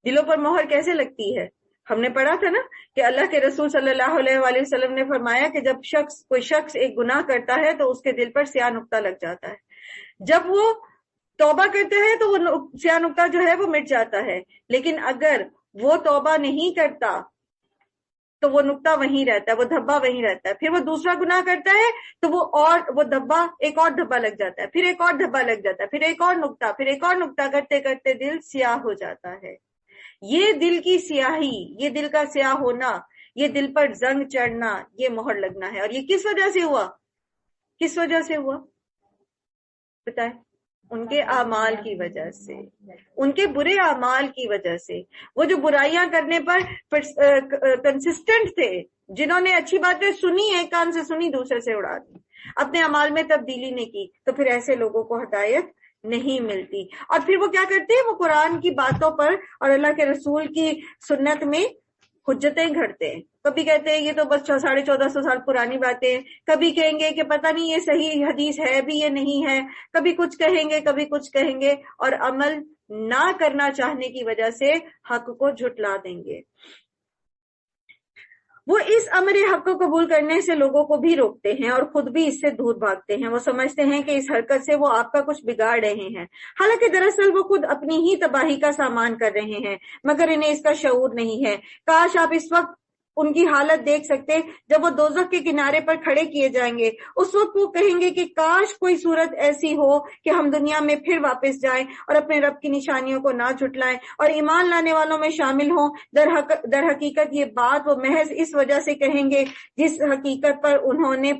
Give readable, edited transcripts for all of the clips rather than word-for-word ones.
دلوں پر مہر کیسے لگتی ہے؟ ہم نے پڑھا تھا نا کہ اللہ کے رسول صلی اللہ علیہ وآلہ وسلم نے فرمایا کہ جب کوئی شخص ایک گناہ کرتا ہے تو اس کے دل پر سیاہ نقطہ لگ جاتا ہے، جب وہ توبہ کرتا ہے تو وہ سیاہ نقطہ جو ہے وہ مٹ جاتا ہے، لیکن اگر وہ توبہ نہیں کرتا تو وہ نقطہ وہیں رہتا ہے، وہ دھبا وہیں رہتا ہے. پھر وہ دوسرا گناہ کرتا ہے تو وہ دھبا، ایک اور دھبا لگ جاتا ہے، پھر ایک اور دھبا لگ جاتا ہے، پھر ایک اور نقطہ، پھر ایک اور نقطہ، کرتے کرتے دل سیاہ ہو جاتا ہے. یہ دل کی سیاہی، یہ دل کا سیاہ ہونا، یہ دل پر زنگ چڑھنا، یہ مہر لگنا ہے. اور یہ کس وجہ سے ہوا؟ کس وجہ سے ہوا بتائیں؟ ان کے اعمال کی وجہ سے، ان کے برے اعمال کی وجہ سے. وہ جو برائیاں کرنے پر کنسسٹنٹ تھے، جنہوں نے اچھی باتیں سنی، ایک کان سے سنی دوسرے سے اڑا دی، اپنے اعمال میں تبدیلی نہیں کی، تو پھر ایسے لوگوں کو ہدایت نہیں ملتی. اور پھر وہ کیا کرتے ہیں؟ وہ قرآن کی باتوں پر اور اللہ کے رسول کی سنت میں حجتیں گھڑتے ہیں. کبھی کہتے ہیں یہ تو بس 1450 سال پرانی باتیں ہیں، کبھی کہیں گے کہ پتہ نہیں یہ صحیح حدیث ہے بھی یہ نہیں ہے، کبھی کچھ کہیں گے کبھی کچھ کہیں گے، اور عمل نہ کرنا چاہنے کی وجہ سے حق کو جھٹلا دیں گے. وہ اس امر حق کو قبول کرنے سے لوگوں کو بھی روکتے ہیں اور خود بھی اس سے دور بھاگتے ہیں. وہ سمجھتے ہیں کہ اس حرکت سے وہ آپ کا کچھ بگاڑ رہے ہیں، حالانکہ دراصل وہ خود اپنی ہی تباہی کا سامان کر رہے ہیں، مگر انہیں اس کا شعور نہیں ہے. کاش آپ اس وقت ان کی حالت دیکھ سکتے جب وہ دوزخ کے کنارے پر کھڑے کیے جائیں گے. اس وقت وہ کہیں گے کہ کاش کوئی صورت ایسی ہو کہ ہم دنیا میں پھر واپس جائیں اور اپنے رب کی نشانیوں کو نہ جھٹلائیں اور ایمان لانے والوں میں شامل ہوں. در حقیقت یہ بات وہ محض اس وجہ سے کہیں گے جس حقیقت پر انہوں نے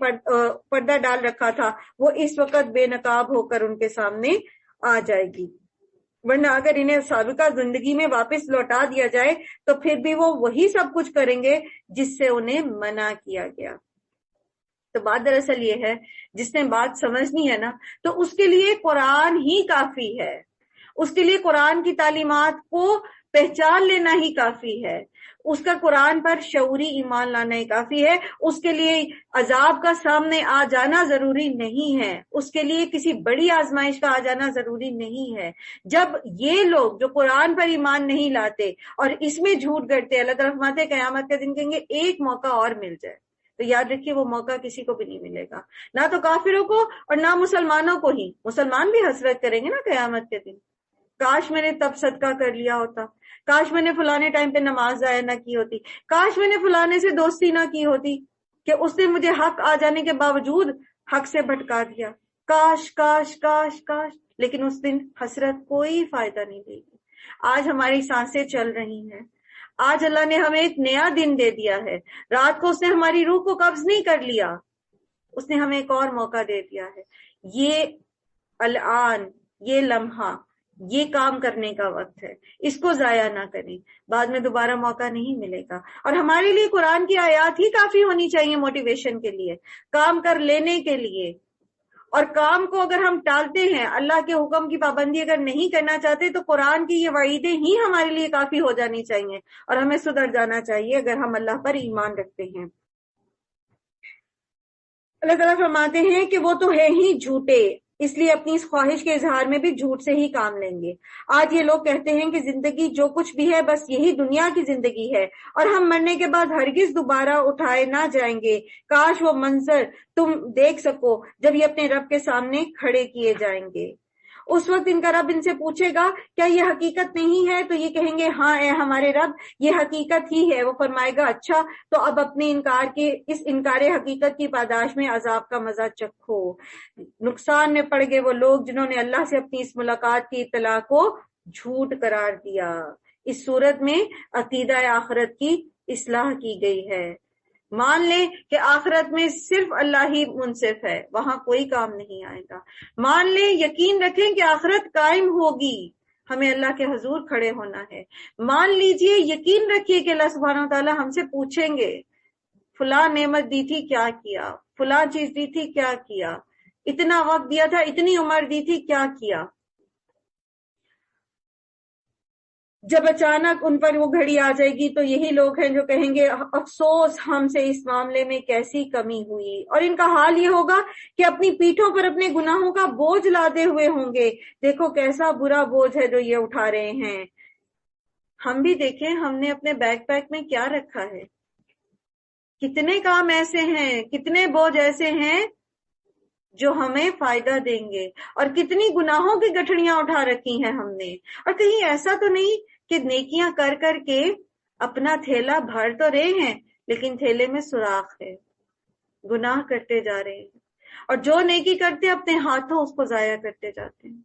پردہ ڈال رکھا تھا، وہ اس وقت بے نقاب ہو کر ان کے سامنے آ جائے گی. ورنہ اگر انہیں سابقہ زندگی میں واپس لوٹا دیا جائے تو پھر بھی وہ وہی سب کچھ کریں گے جس سے انہیں منع کیا گیا. تو بات دراصل یہ ہے، جس نے بات سمجھنی ہے نا تو اس کے لیے قرآن ہی کافی ہے، اس کے لیے قرآن کی تعلیمات کو پہچان لینا ہی کافی ہے، اس کا قرآن پر شعوری ایمان لانا ہی کافی ہے. اس کے لیے عذاب کا سامنے آ جانا ضروری نہیں ہے، اس کے لیے کسی بڑی آزمائش کا آ جانا ضروری نہیں ہے. جب یہ لوگ جو قرآن پر ایمان نہیں لاتے اور اس میں جھوٹ گڑتے، اللہ تعالیٰ فرماتے ہیں قیامت کے دن کہیں گے ایک موقع اور مل جائے، تو یاد رکھیے وہ موقع کسی کو بھی نہیں ملے گا، نہ تو کافروں کو اور نہ مسلمانوں کو ہی. مسلمان بھی حسرت کریں گے نا قیامت کے دن، کاش میں نے تب صدقہ کر لیا ہوتا، کاش میں نے فلانے ٹائم پہ نماز ضائع نہ کی ہوتی، کاش میں نے فلانے سے دوستی نہ کی ہوتی کہ اس نے مجھے حق آ جانے کے باوجود حق سے بھٹکا دیا. کاش کاش کاش کاش. لیکن اس دن حسرت کوئی فائدہ نہیں دے گی. آج ہماری سانسیں چل رہی ہیں، آج اللہ نے ہمیں ایک نیا دن دے دیا ہے، رات کو اس نے ہماری روح کو قبض نہیں کر لیا، اس نے ہمیں ایک اور موقع دے دیا ہے. یہ الآن، یہ لمحہ، یہ کام کرنے کا وقت ہے، اس کو ضائع نہ کریں، بعد میں دوبارہ موقع نہیں ملے گا. اور ہمارے لیے قرآن کی آیات ہی کافی ہونی چاہیے موٹیویشن کے لیے، کام کر لینے کے لیے. اور کام کو اگر ہم ٹالتے ہیں، اللہ کے حکم کی پابندی اگر نہیں کرنا چاہتے، تو قرآن کی یہ وعیدیں ہی ہمارے لیے کافی ہو جانی چاہیے اور ہمیں سدھر جانا چاہیے اگر ہم اللہ پر ایمان رکھتے ہیں. اللہ تعالیٰ فرماتے ہیں کہ وہ تو ہے ہی جھوٹے، اس لیے اپنی اس خواہش کے اظہار میں بھی جھوٹ سے ہی کام لیں گے. آج یہ لوگ کہتے ہیں کہ زندگی جو کچھ بھی ہے بس یہی دنیا کی زندگی ہے اور ہم مرنے کے بعد ہرگز دوبارہ اٹھائے نہ جائیں گے. کاش وہ منظر تم دیکھ سکو جب یہ اپنے رب کے سامنے کھڑے کیے جائیں گے. اس وقت ان کا رب ان سے پوچھے گا کیا یہ حقیقت نہیں ہے؟ تو یہ کہیں گے ہاں اے ہمارے رب، یہ حقیقت ہی ہے. وہ فرمائے گا اچھا تو اب اپنے اس انکار حقیقت کی پاداش میں عذاب کا مزہ چکھو. نقصان میں پڑ گئے وہ لوگ جنہوں نے اللہ سے اپنی اس ملاقات کی اطلاع کو جھوٹ قرار دیا. اس صورت میں عقیدہ آخرت کی اصلاح کی گئی ہے. مان لیں کہ آخرت میں صرف اللہ ہی منصف ہے، وہاں کوئی کام نہیں آئے گا. مان لیں، یقین رکھیں کہ آخرت قائم ہوگی، ہمیں اللہ کے حضور کھڑے ہونا ہے. مان لیجئے، یقین رکھیے کہ اللہ سبحانہ و تعالی ہم سے پوچھیں گے فلاں نعمت دی تھی کیا کیا، فلاں چیز دی تھی کیا کیا، اتنا وقت دیا تھا، اتنی عمر دی تھی کیا کیا. جب اچانک ان پر وہ گھڑی آ جائے گی تو یہی لوگ ہیں جو کہیں گے افسوس ہم سے اس معاملے میں کیسی کمی ہوئی. اور ان کا حال یہ ہوگا کہ اپنی پیٹھوں پر اپنے گناہوں کا بوجھ لادے ہوئے ہوں گے. دیکھو کیسا برا بوجھ ہے جو یہ اٹھا رہے ہیں، ہم بھی دیکھیں ہم نے اپنے بیک پیک میں کیا رکھا ہے. کتنے کام ایسے ہیں, کتنے بوجھ ایسے ہیں جو ہمیں فائدہ دیں گے, اور کتنی گناہوں کی گٹھڑیاں اٹھا رکھی ہیں ہم نے. اور کہیں ایسا تو نہیں کہ نیکیاں کر کر کے اپنا تھیلا بھر تو رہے ہیں لیکن تھیلے میں سوراخ ہے, گناہ کرتے جا رہے ہیں, اور جو نیکی کرتے اپنے ہاتھوں اس کو ضائع کرتے جاتے ہیں.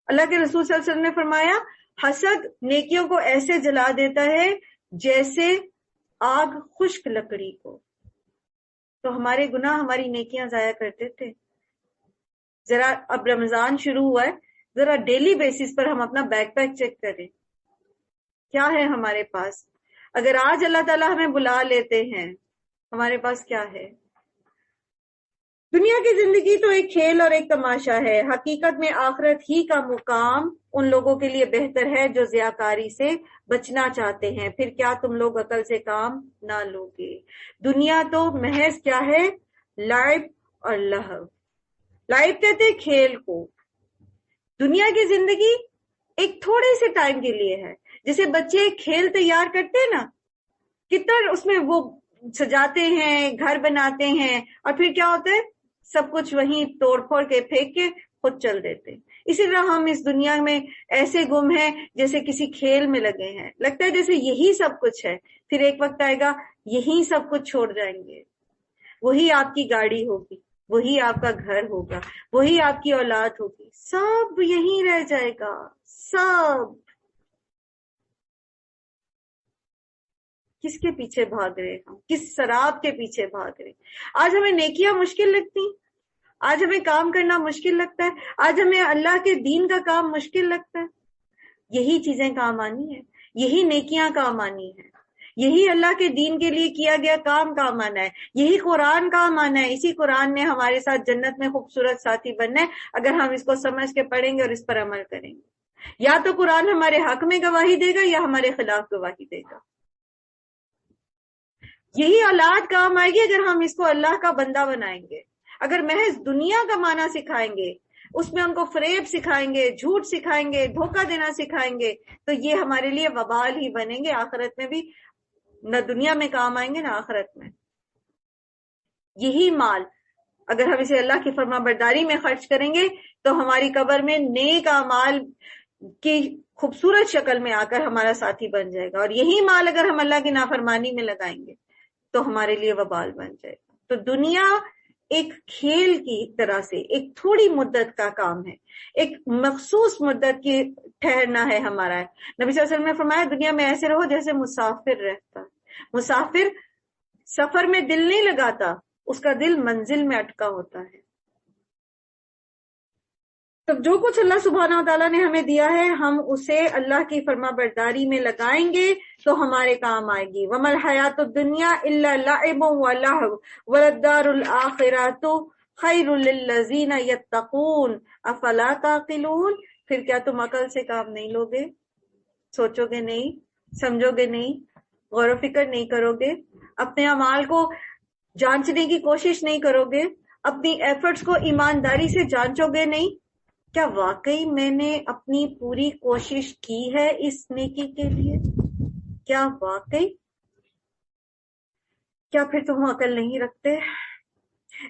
اللہ کے رسول صلی اللہ علیہ وسلم نے فرمایا حسد نیکیوں کو ایسے جلا دیتا ہے جیسے آگ خشک لکڑی کو. تو ہمارے گناہ ہماری نیکیاں ضائع کرتے تھے. ذرا اب رمضان شروع ہوا ہے, ذرا ڈیلی بیسس پر ہم اپنا بیک پیک چیک کریں, کیا ہے ہمارے پاس. اگر آج اللہ تعالیٰ ہمیں بلا لیتے ہیں, ہمارے پاس کیا ہے. دنیا کی زندگی تو ایک کھیل اور ایک تماشا ہے. حقیقت میں آخرت ہی کا مقام ان لوگوں کے لیے بہتر ہے جو ضیاءکاری سے بچنا چاہتے ہیں. پھر کیا تم لوگ عقل سے کام نہ لوگے. دنیا تو محض کیا ہے, لعب اور لہو. لعب کہتے ہیں کھیل کو. دنیا کی زندگی ایک تھوڑے سے ٹائم کے لیے ہے. جیسے بچے کھیل تیار کرتے ہیں نا, کتنا اس میں وہ سجاتے ہیں, گھر بناتے ہیں, اور پھر کیا ہوتا ہے سب کچھ وہیں توڑ پھوڑ کے پھینک کے خود چل دیتے. اسی طرح ہم اس دنیا میں ایسے گم ہیں جیسے کسی کھیل میں لگے ہیں, لگتا ہے جیسے یہی سب کچھ ہے. پھر ایک وقت آئے گا یہی سب کچھ چھوڑ جائیں گے. وہی آپ کی گاڑی ہوگی, وہی آپ کا گھر ہوگا, وہی آپ کی اولاد ہوگی, سب یہیں رہ جائے گا. سب کس کے پیچھے بھاگ رہے ہیں ہم, کس سراب کے پیچھے بھاگ رہے ہیں. آج ہمیں نیکیاں مشکل لگتی, آج ہمیں کام کرنا مشکل لگتا ہے, آج ہمیں اللہ کے دین کا کام مشکل لگتا ہے. یہی چیزیں کام آنی ہے, یہی نیکیاں کام آنی ہے, یہی اللہ کے دین کے لیے کیا گیا کام کام آنا ہے, یہی قرآن کام آنا ہے. اسی قرآن نے ہمارے ساتھ جنت میں خوبصورت ساتھی بننا ہے اگر ہم اس کو سمجھ کے پڑھیں گے اور اس پر عمل کریں گے. یا تو قرآن ہمارے حق میں گواہی دے گا یا ہمارے خلاف گواہی دے گا. یہی اولاد کام آئے گی اگر ہم اس کو اللہ کا بندہ بنائیں گے. اگر محض دنیا کا معنی سکھائیں گے, اس میں ان کو فریب سکھائیں گے, جھوٹ سکھائیں گے, دھوکہ دینا سکھائیں گے, تو یہ ہمارے لیے وبال ہی بنیں گے. آخرت میں بھی نہ دنیا میں کام آئیں گے نہ آخرت میں. یہی مال اگر ہم اسے اللہ کی فرما برداری میں خرچ کریں گے تو ہماری قبر میں نیک اعمال کی خوبصورت شکل میں آ کر ہمارا ساتھی بن جائے گا. اور یہی مال اگر ہم اللہ کی نافرمانی میں لگائیں گے تو ہمارے لیے وبال بن جائے گا. تو دنیا ایک کھیل کی طرح سے ایک تھوڑی مدت کا کام ہے, ایک مخصوص مدت کی ٹھہرنا ہے ہمارا. نبی صلی اللہ علیہ وسلم نے فرمایا دنیا میں ایسے رہو جیسے مسافر رہتا. مسافر سفر میں دل نہیں لگاتا, اس کا دل منزل میں اٹکا ہوتا ہے. تو جو کچھ اللہ سبحانہ وتعالیٰ نے ہمیں دیا ہے ہم اسے اللہ کی فرما برداری میں لگائیں گے تو ہمارے کام آئے گی. وَمَا الْحَيَاةُ الدُّنْيَا إِلَّا لَعِبٌ وَلَهْوٌ وَلَلدَّارُ الْآخِرَةُ خَيْرٌ لِلَّذِينَ يَتَّقُونَ أَفَلَا تَعْقِلُونَ. پھر کیا تم عقل سے کام نہیں لوگے, سوچو گے نہیں, سمجھو گے نہیں, غور و فکر نہیں کرو گے, اپنے اعمال کو جانچنے کی کوشش نہیں کرو گے, اپنی ایفرٹس کو ایمانداری سے جانچو گے نہیں. کیا واقعی میں نے اپنی پوری کوشش کی ہے اس نیکی کے لیے؟ کیا واقعی؟ کیا پھر تم عقل نہیں رکھتے؟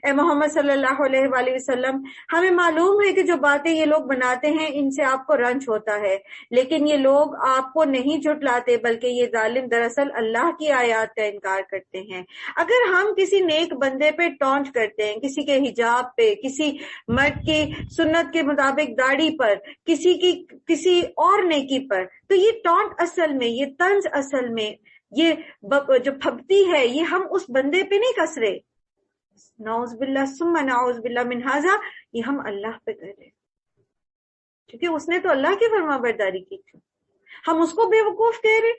اے محمد صلی اللہ علیہ وآلہ وسلم, ہمیں معلوم ہے کہ جو باتیں یہ لوگ بناتے ہیں ان سے آپ کو رنج ہوتا ہے, لیکن یہ لوگ آپ کو نہیں جھٹلاتے بلکہ یہ ظالم دراصل اللہ کی آیات کا انکار کرتے ہیں. اگر ہم کسی نیک بندے پہ ٹونٹ کرتے ہیں, کسی کے حجاب پہ, کسی مرد کی سنت کے مطابق داڑھی پر, کسی اور نیکی پر, تو یہ ٹونٹ اصل میں, یہ طنز اصل میں, یہ جو پھبتی ہے یہ ہم اس بندے پہ نہیں کس رہے, نعوذ باللہ ثم نعوذ باللہ من ھذا, یہ ہم اللہ پہ کر رہے کیونکہ اس نے تو اللہ کی فرما برداری کی تھی, ہم اس کو بے وقوف کہہ رہے.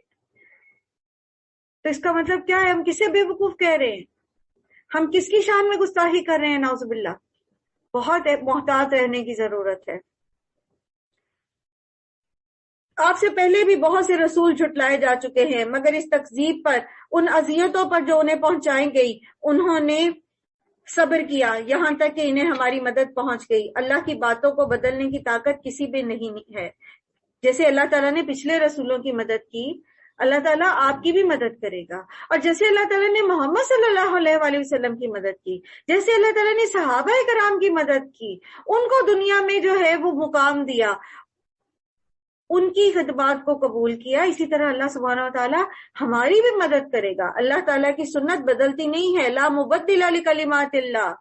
تو اس کا مطلب کیا ہے, ہم کسے بے وقوف کہہ رہے ہیں, ہم کس کی شان میں گستاخی کر رہے ہیں؟ نعوذ باللہ. بہت محتاط رہنے کی ضرورت ہے. آپ سے پہلے بھی بہت سے رسول جھٹلائے جا چکے ہیں مگر اس تکذیب پر, ان اذیتوں پر جو انہیں پہنچائی گئی, انہوں نے صبر کیا یہاں تک کہ انہیں ہماری مدد پہنچ گئی. اللہ کی باتوں کو بدلنے کی طاقت کسی بھی نہیں ہے. جیسے اللہ تعالیٰ نے پچھلے رسولوں کی مدد کی، اللہ تعالیٰ آپ کی بھی مدد کرے گا. اور جیسے اللہ تعالیٰ نے محمد صلی اللہ علیہ وآلہ وسلم کی مدد کی، جیسے اللہ تعالیٰ نے صحابہ کرام کی مدد کی، ان کو دنیا میں جو ہے وہ مقام دیا، ان کی خدمات کو قبول کیا، اسی طرح اللہ سبحانہ و تعالیٰ ہماری بھی مدد کرے گا. اللہ تعالیٰ کی سنت بدلتی نہیں ہے، لا مبدل لکلمات اللہ،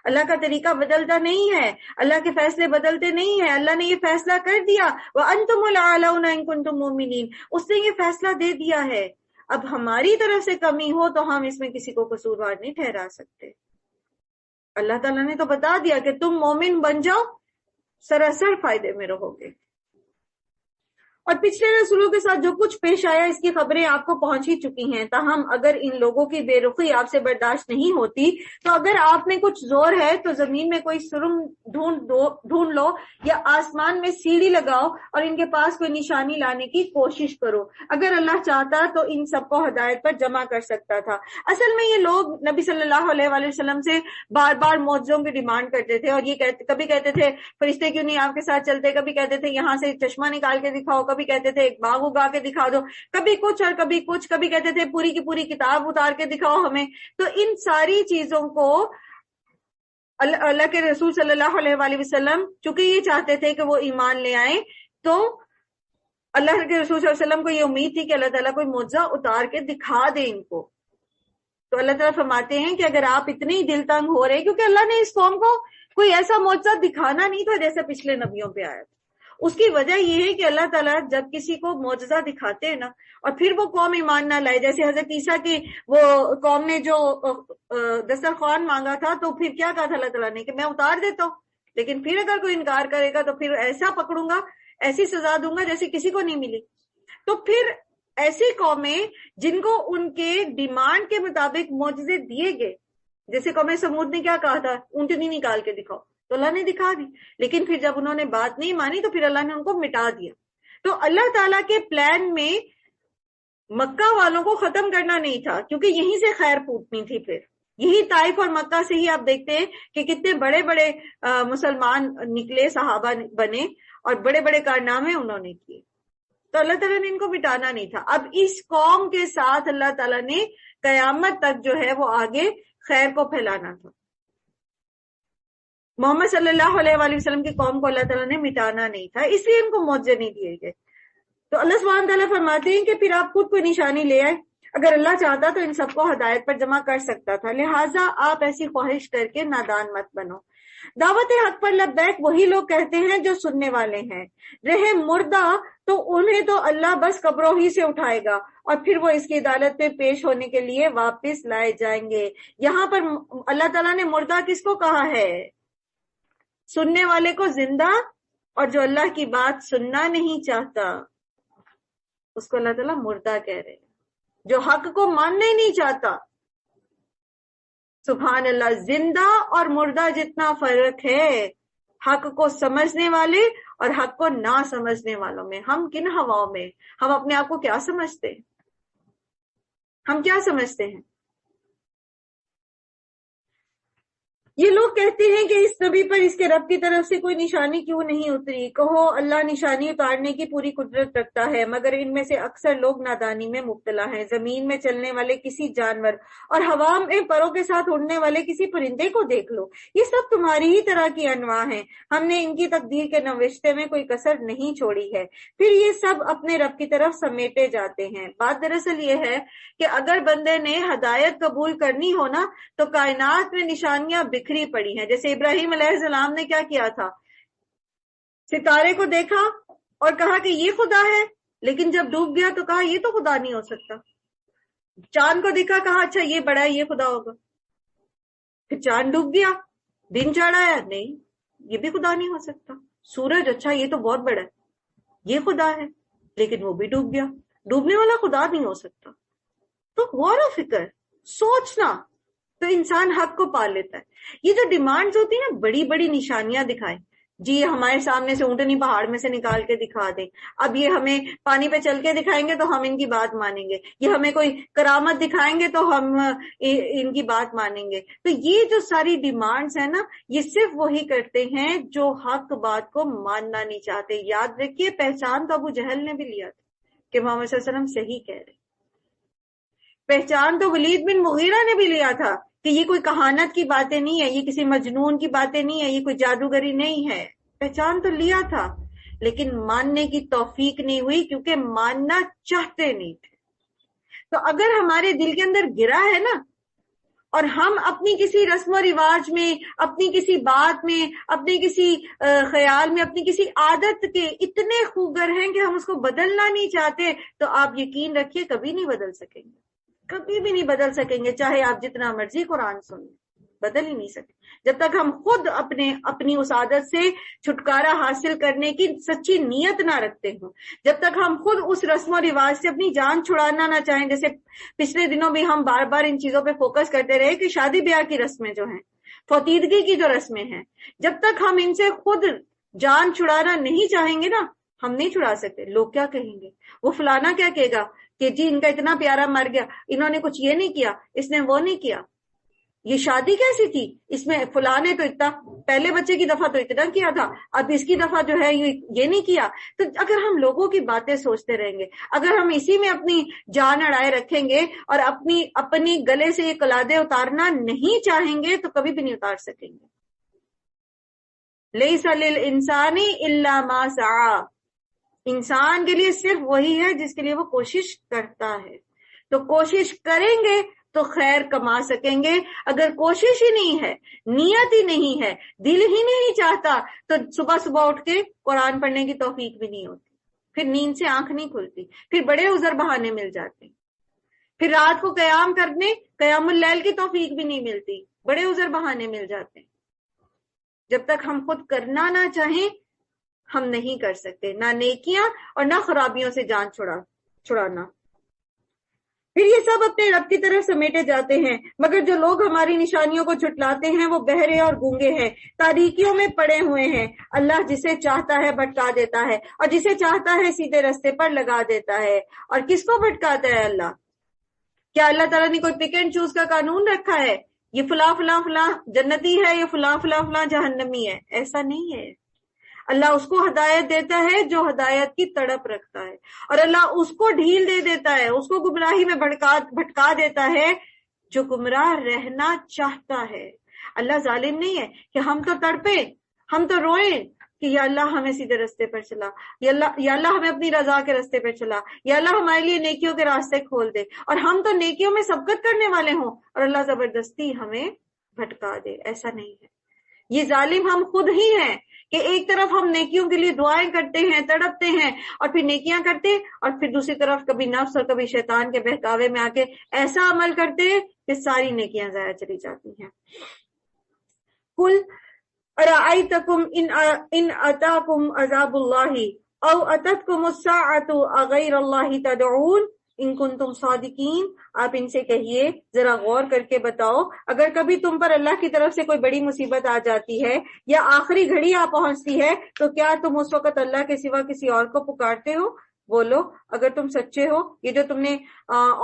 اللہ کا طریقہ بدلتا نہیں ہے، اللہ کے فیصلے بدلتے نہیں ہیں. اللہ نے یہ فیصلہ کر دیا وَأَنْتُمُ الْأَعْلَوْنَ إِن كُنتُم مُؤْمِنِينَ، اس نے یہ فیصلہ دے دیا ہے. اب ہماری طرف سے کمی ہو تو ہم اس میں کسی کو قصوروار نہیں ٹھہرا سکتے. اللہ تعالیٰ نے تو بتا دیا کہ تم مومن بن جاؤ، سراسر فائدے میں رہو گے. اور پچھلے رسولوں کے ساتھ جو کچھ پیش آیا اس کی خبریں آپ کو پہنچ ہی چکی ہیں. تاہم اگر ان لوگوں کی بے رخی آپ سے برداشت نہیں ہوتی تو اگر آپ میں کچھ زور ہے تو زمین میں کوئی سرنگ ڈھونڈ لو یا آسمان میں سیڑھی لگاؤ اور ان کے پاس کوئی نشانی لانے کی کوشش کرو. اگر اللہ چاہتا تو ان سب کو ہدایت پر جمع کر سکتا تھا. اصل میں یہ لوگ نبی صلی اللہ علیہ وآلہ وسلم سے بار بار معجزوں کی ڈیمانڈ کرتے تھے، اور یہ کبھی کہتے تھے فرشتے کیوں نہیں آپ کے ساتھ چلتے، کبھی کہتے تھے یہاں سے چشمہ نکال کے دکھاؤ، کبھی کہتے تھے ایک باغ اگا کے دکھا دو، کبھی کچھ اور کبھی کچھ، کبھی کہتے تھے پوری کی پوری کتاب اتار کے دکھاؤ ہمیں. تو ان ساری چیزوں کو اللہ کے رسول صلی اللہ علیہ وآلہ وسلم چونکہ یہ چاہتے تھے کہ وہ ایمان لے آئیں، تو اللہ کے رسول صلی اللہ علیہ وسلم کو یہ امید تھی کہ اللہ تعالیٰ کوئی معجزہ اتار کے دکھا دے ان کو. تو اللہ تعالیٰ فرماتے ہیں کہ اگر آپ اتنے ہی دل تنگ ہو رہے، کیونکہ اللہ نے اس قوم کو کوئی ایسا معجزہ دکھانا نہیں تھا جیسے پچھلے نبیوں پہ آیا تھا. اس کی وجہ یہ ہے کہ اللہ تعالیٰ جب کسی کو معجزہ دکھاتے ہیں نا اور پھر وہ قوم ایمان نہ لائے، جیسے حضرت عیسیٰ کی وہ قوم نے جو دسترخوان مانگا تھا تو پھر کیا کہا تھا اللہ تعالیٰ نے کہ میں اتار دیتا ہوں، لیکن پھر اگر کوئی انکار کرے گا تو پھر ایسا پکڑوں گا، ایسی سزا دوں گا جیسے کسی کو نہیں ملی. تو پھر ایسی قومیں جن کو ان کے ڈیمانڈ کے مطابق معجزے دیے گئے، جیسے قوم سمود نے کیا کہا تھا اونٹنی نکال کے دکھاؤ، تو اللہ نے دکھا دی، لیکن پھر جب انہوں نے بات نہیں مانی تو پھر اللہ نے ان کو مٹا دیا. تو اللہ تعالیٰ کے پلان میں مکہ والوں کو ختم کرنا نہیں تھا، کیونکہ یہیں سے خیر پھوٹنی تھی. پھر یہی طائف اور مکہ سے ہی آپ دیکھتے ہیں کہ کتنے بڑے بڑے مسلمان نکلے، صحابہ بنے اور بڑے بڑے کارنامے انہوں نے کیے. تو اللہ تعالیٰ نے ان کو مٹانا نہیں تھا. اب اس قوم کے ساتھ اللہ تعالیٰ نے قیامت تک جو ہے وہ آگے خیر کو پھیلانا تھا. محمد صلی اللہ علیہ وآلہ وسلم کی قوم کو اللہ تعالیٰ نے مٹانا نہیں تھا، اس لیے ان کو معجزے نہیں دیے گئے. تو اللہ سبحانہ تعالیٰ فرماتے ہیں کہ پھر آپ خود کوئی نشانی لے آئے. اگر اللہ چاہتا تو ان سب کو ہدایت پر جمع کر سکتا تھا، لہٰذا آپ ایسی خواہش کر کے نادان مت بنو. دعوت حق پر لبیک وہی لوگ کہتے ہیں جو سننے والے ہیں. رہے مردہ تو انہیں تو اللہ بس قبروں ہی سے اٹھائے گا اور پھر وہ اس کی عدالت میں پیش ہونے کے لیے واپس لائے جائیں گے. یہاں پر اللہ تعالیٰ نے مردہ کس کو کہا ہے؟ سننے والے کو زندہ، اور جو اللہ کی بات سننا نہیں چاہتا اس کو اللہ تعالیٰ مردہ کہہ رہے ہیں، جو حق کو ماننا ہی نہیں چاہتا. سبحان اللہ، زندہ اور مردہ جتنا فرق ہے حق کو سمجھنے والے اور حق کو نہ سمجھنے والوں میں. ہم کن ہواؤں میں، ہم اپنے آپ کو کیا سمجھتے ہیں؟ ہم کیا سمجھتے ہیں؟ یہ لوگ کہتے ہیں کہ اس نبی پر اس کے رب کی طرف سے کوئی نشانی کیوں نہیں اتری؟ کہو اللہ نشانی اتارنے کی پوری قدرت رکھتا ہے، مگر ان میں سے اکثر لوگ نادانی میں مبتلا ہیں. زمین میں چلنے والے کسی جانور اور ہوا میں پروں کے ساتھ اڑنے والے کسی پرندے کو دیکھ لو، یہ سب تمہاری ہی طرح کی انواع ہیں. ہم نے ان کی تقدیر کے نوشتے میں کوئی کسر نہیں چھوڑی ہے، پھر یہ سب اپنے رب کی طرف سمیٹے جاتے ہیں. بات دراصل یہ ہے کہ اگر بندے نے ہدایت قبول کرنی ہو نا تو کائنات میں نشانیاں بکھری پڑی ہیں. جیسے ابراہیم علیہ السلام نے کیا کیا تھا؟ ستارے کو دیکھا اور کہا کہ یہ خدا ہے، لیکن جب ڈوب گیا تو کہا یہ تو خدا نہیں ہو سکتا. چاند کو دیکھا، کہا اچھا یہ بڑا ہے، یہ خدا ہوگا. پھر چاند ڈوب گیا، دن چڑھایا، نہیں یہ بھی خدا نہیں ہو سکتا. سورج، اچھا یہ تو بہت بڑا ہے، یہ خدا ہے، لیکن وہ بھی ڈوب گیا. ڈوبنے والا خدا نہیں ہو سکتا. تو غور و فکر، سوچنا، تو انسان حق کو پا لیتا ہے. یہ جو ڈیمانڈز ہوتی ہیں نا، بڑی بڑی نشانیاں دکھائیں، جی ہمارے سامنے سے اونٹنی پہاڑ میں سے نکال کے دکھا دیں، اب یہ ہمیں پانی پہ چل کے دکھائیں گے تو ہم ان کی بات مانیں گے، یہ ہمیں کوئی کرامت دکھائیں گے تو ہم ان کی بات مانیں گے۔ تو یہ جو ساری ڈیمانڈز ہیں نا، یہ صرف وہی کرتے ہیں جو حق بات کو ماننا نہیں چاہتے۔ یاد رکھیے پہچان تو ابو جہل نے بھی لیا تھا کہ محمد صلی اللہ علیہ وسلم صحیح کہہ رہے، پہچان تو ولید بن مغیرہ نے بھی لیا تھا کہ یہ کوئی کہانت کی باتیں نہیں ہے، یہ کسی مجنون کی باتیں نہیں ہے، یہ کوئی جادوگری نہیں ہے، پہچان تو لیا تھا، لیکن ماننے کی توفیق نہیں ہوئی کیونکہ ماننا چاہتے نہیں تھے۔ تو اگر ہمارے دل کے اندر گرا ہے نا، اور ہم اپنی کسی رسم و رواج میں، اپنی کسی بات میں، اپنے کسی خیال میں، اپنی کسی عادت کے اتنے خوگر ہیں کہ ہم اس کو بدلنا نہیں چاہتے، تو آپ یقین رکھیے کبھی نہیں بدل سکیں گے، کبھی بھی نہیں بدل سکیں گے، چاہے آپ جتنا مرضی قرآن سن لیں، بدل ہی نہیں سکتے جب تک ہم خود اپنی اس عادت سے چھٹکارا حاصل کرنے کی سچی نیت نہ رکھتے ہوں، جب تک ہم خود اس رسم و رواج سے اپنی جان چھڑانا نہ چاہیں۔ جیسے پچھلے دنوں بھی ہم بار بار ان چیزوں پہ فوکس کرتے رہے کہ شادی بیاہ کی رسمیں جو ہیں، فوتیدگی کی جو رسمیں ہیں، جب تک ہم ان سے خود جان چھڑانا نہیں چاہیں گے نا، ہم نہیں چھڑا سکتے۔ لوگ کیا کہیں گے، وہ فلانا کیا کہے گا کہ جی ان کا اتنا پیارا مر گیا، انہوں نے کچھ یہ نہیں کیا، اس نے وہ نہیں کیا، یہ شادی کیسی تھی، اس میں فلاں نے تو اتنا پہلے بچے کی دفعہ تو اتنا کیا تھا، اب اس کی دفعہ جو ہے یہ نہیں کیا۔ تو اگر ہم لوگوں کی باتیں سوچتے رہیں گے، اگر ہم اسی میں اپنی جان اڑائے رکھیں گے اور اپنی گلے سے یہ قلادے اتارنا نہیں چاہیں گے تو کبھی بھی نہیں اتار سکیں گے۔ لیس للانسان الا ما سعى، انسان کے لیے صرف وہی ہے جس کے لیے وہ کوشش کرتا ہے۔ تو کوشش کریں گے تو خیر کما سکیں گے، اگر کوشش ہی نہیں ہے، نیت ہی نہیں ہے، دل ہی نہیں چاہتا، تو صبح صبح اٹھ کے قرآن پڑھنے کی توفیق بھی نہیں ہوتی، پھر نیند سے آنکھ نہیں کھلتی، پھر بڑے عذر بہانے مل جاتے، پھر رات کو قیام کرنے، قیام اللیل کی توفیق بھی نہیں ملتی، بڑے عذر بہانے مل جاتے۔ جب تک ہم خود کرنا نہ چاہیں ہم نہیں کر سکتے، نہ نیکیاں اور نہ خرابیوں سے جان چھڑانا۔ پھر یہ سب اپنے رب کی طرف سمیٹے جاتے ہیں، مگر جو لوگ ہماری نشانیوں کو جھٹلاتے ہیں وہ بہرے اور گونگے ہیں، تاریکیوں میں پڑے ہوئے ہیں۔ اللہ جسے چاہتا ہے بھٹکا دیتا ہے اور جسے چاہتا ہے سیدھے رستے پر لگا دیتا ہے۔ اور کس کو بھٹکاتا ہے اللہ؟ کیا اللہ تعالیٰ نے کوئی پک اینڈ چوز کا قانون رکھا ہے، یہ فلاں فلاں فلاں جنتی ہے، یہ فلاں فلاں فلاں جہنمی ہے؟ ایسا نہیں ہے۔ اللہ اس کو ہدایت دیتا ہے جو ہدایت کی تڑپ رکھتا ہے، اور اللہ اس کو ڈھیل دے دیتا ہے، اس کو گمراہی میں بھٹکا دیتا ہے جو گمراہ رہنا چاہتا ہے۔ اللہ ظالم نہیں ہے کہ ہم تو تڑپیں، ہم تو روئیں کہ یا اللہ ہمیں سیدھے رستے پر چلا، یا اللہ ہمیں اپنی رضا کے رستے پر چلا، یا اللہ ہمارے لیے نیکیوں کے راستے کھول دے، اور ہم تو نیکیوں میں سبقت کرنے والے ہوں اور اللہ زبردستی ہمیں بھٹکا دے۔ ایسا نہیں ہے، یہ ظالم ہم خود ہی ہیں کہ ایک طرف ہم نیکیوں کے لیے دعائیں کرتے ہیں، تڑپتے ہیں، اور پھر نیکیاں کرتے، اور پھر دوسری طرف کبھی نفس اور کبھی شیطان کے بہکاوے میں آ کے ایسا عمل کرتے کہ ساری نیکیاں ضائع چلی جاتی ہیں۔ قل ارأیتکم ان اتاکم عذاب اللہ او اتتکم الساعۃ اغیر اللہ تدعون ان کنتم صادقین، آپ ان سے کہیے ذرا غور کر کے بتاؤ، اگر کبھی تم پر اللہ کی طرف سے کوئی بڑی مصیبت آ جاتی ہے یا آخری گھڑی آ پہنچتی ہے تو کیا تم اس وقت اللہ کے سوا کسی اور کو پکارتے ہو؟ بولو اگر تم سچے ہو، یہ جو تم نے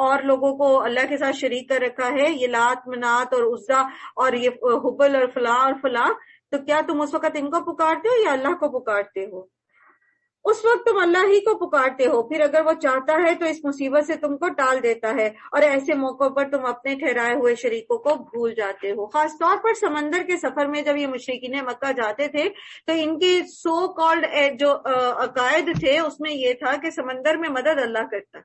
اور لوگوں کو اللہ کے ساتھ شریک کر رکھا ہے، یہ لات منات اور عزا اور یہ حبل اور فلاں، تو کیا تم اس وقت ان کو پکارتے ہو یا اللہ کو پکارتے ہو؟ اس وقت تم اللہ ہی کو پکارتے ہو، پھر اگر وہ چاہتا ہے تو اس مصیبت سے تم کو ٹال دیتا ہے، اور ایسے موقعوں پر تم اپنے ٹھہرائے ہوئے شریکوں کو بھول جاتے ہو۔ خاص طور پر سمندر کے سفر میں جب یہ مشرکین مکہ جاتے تھے تو ان کے سو کالڈ جو عقائد تھے اس میں یہ تھا کہ سمندر میں مدد اللہ کرتا۔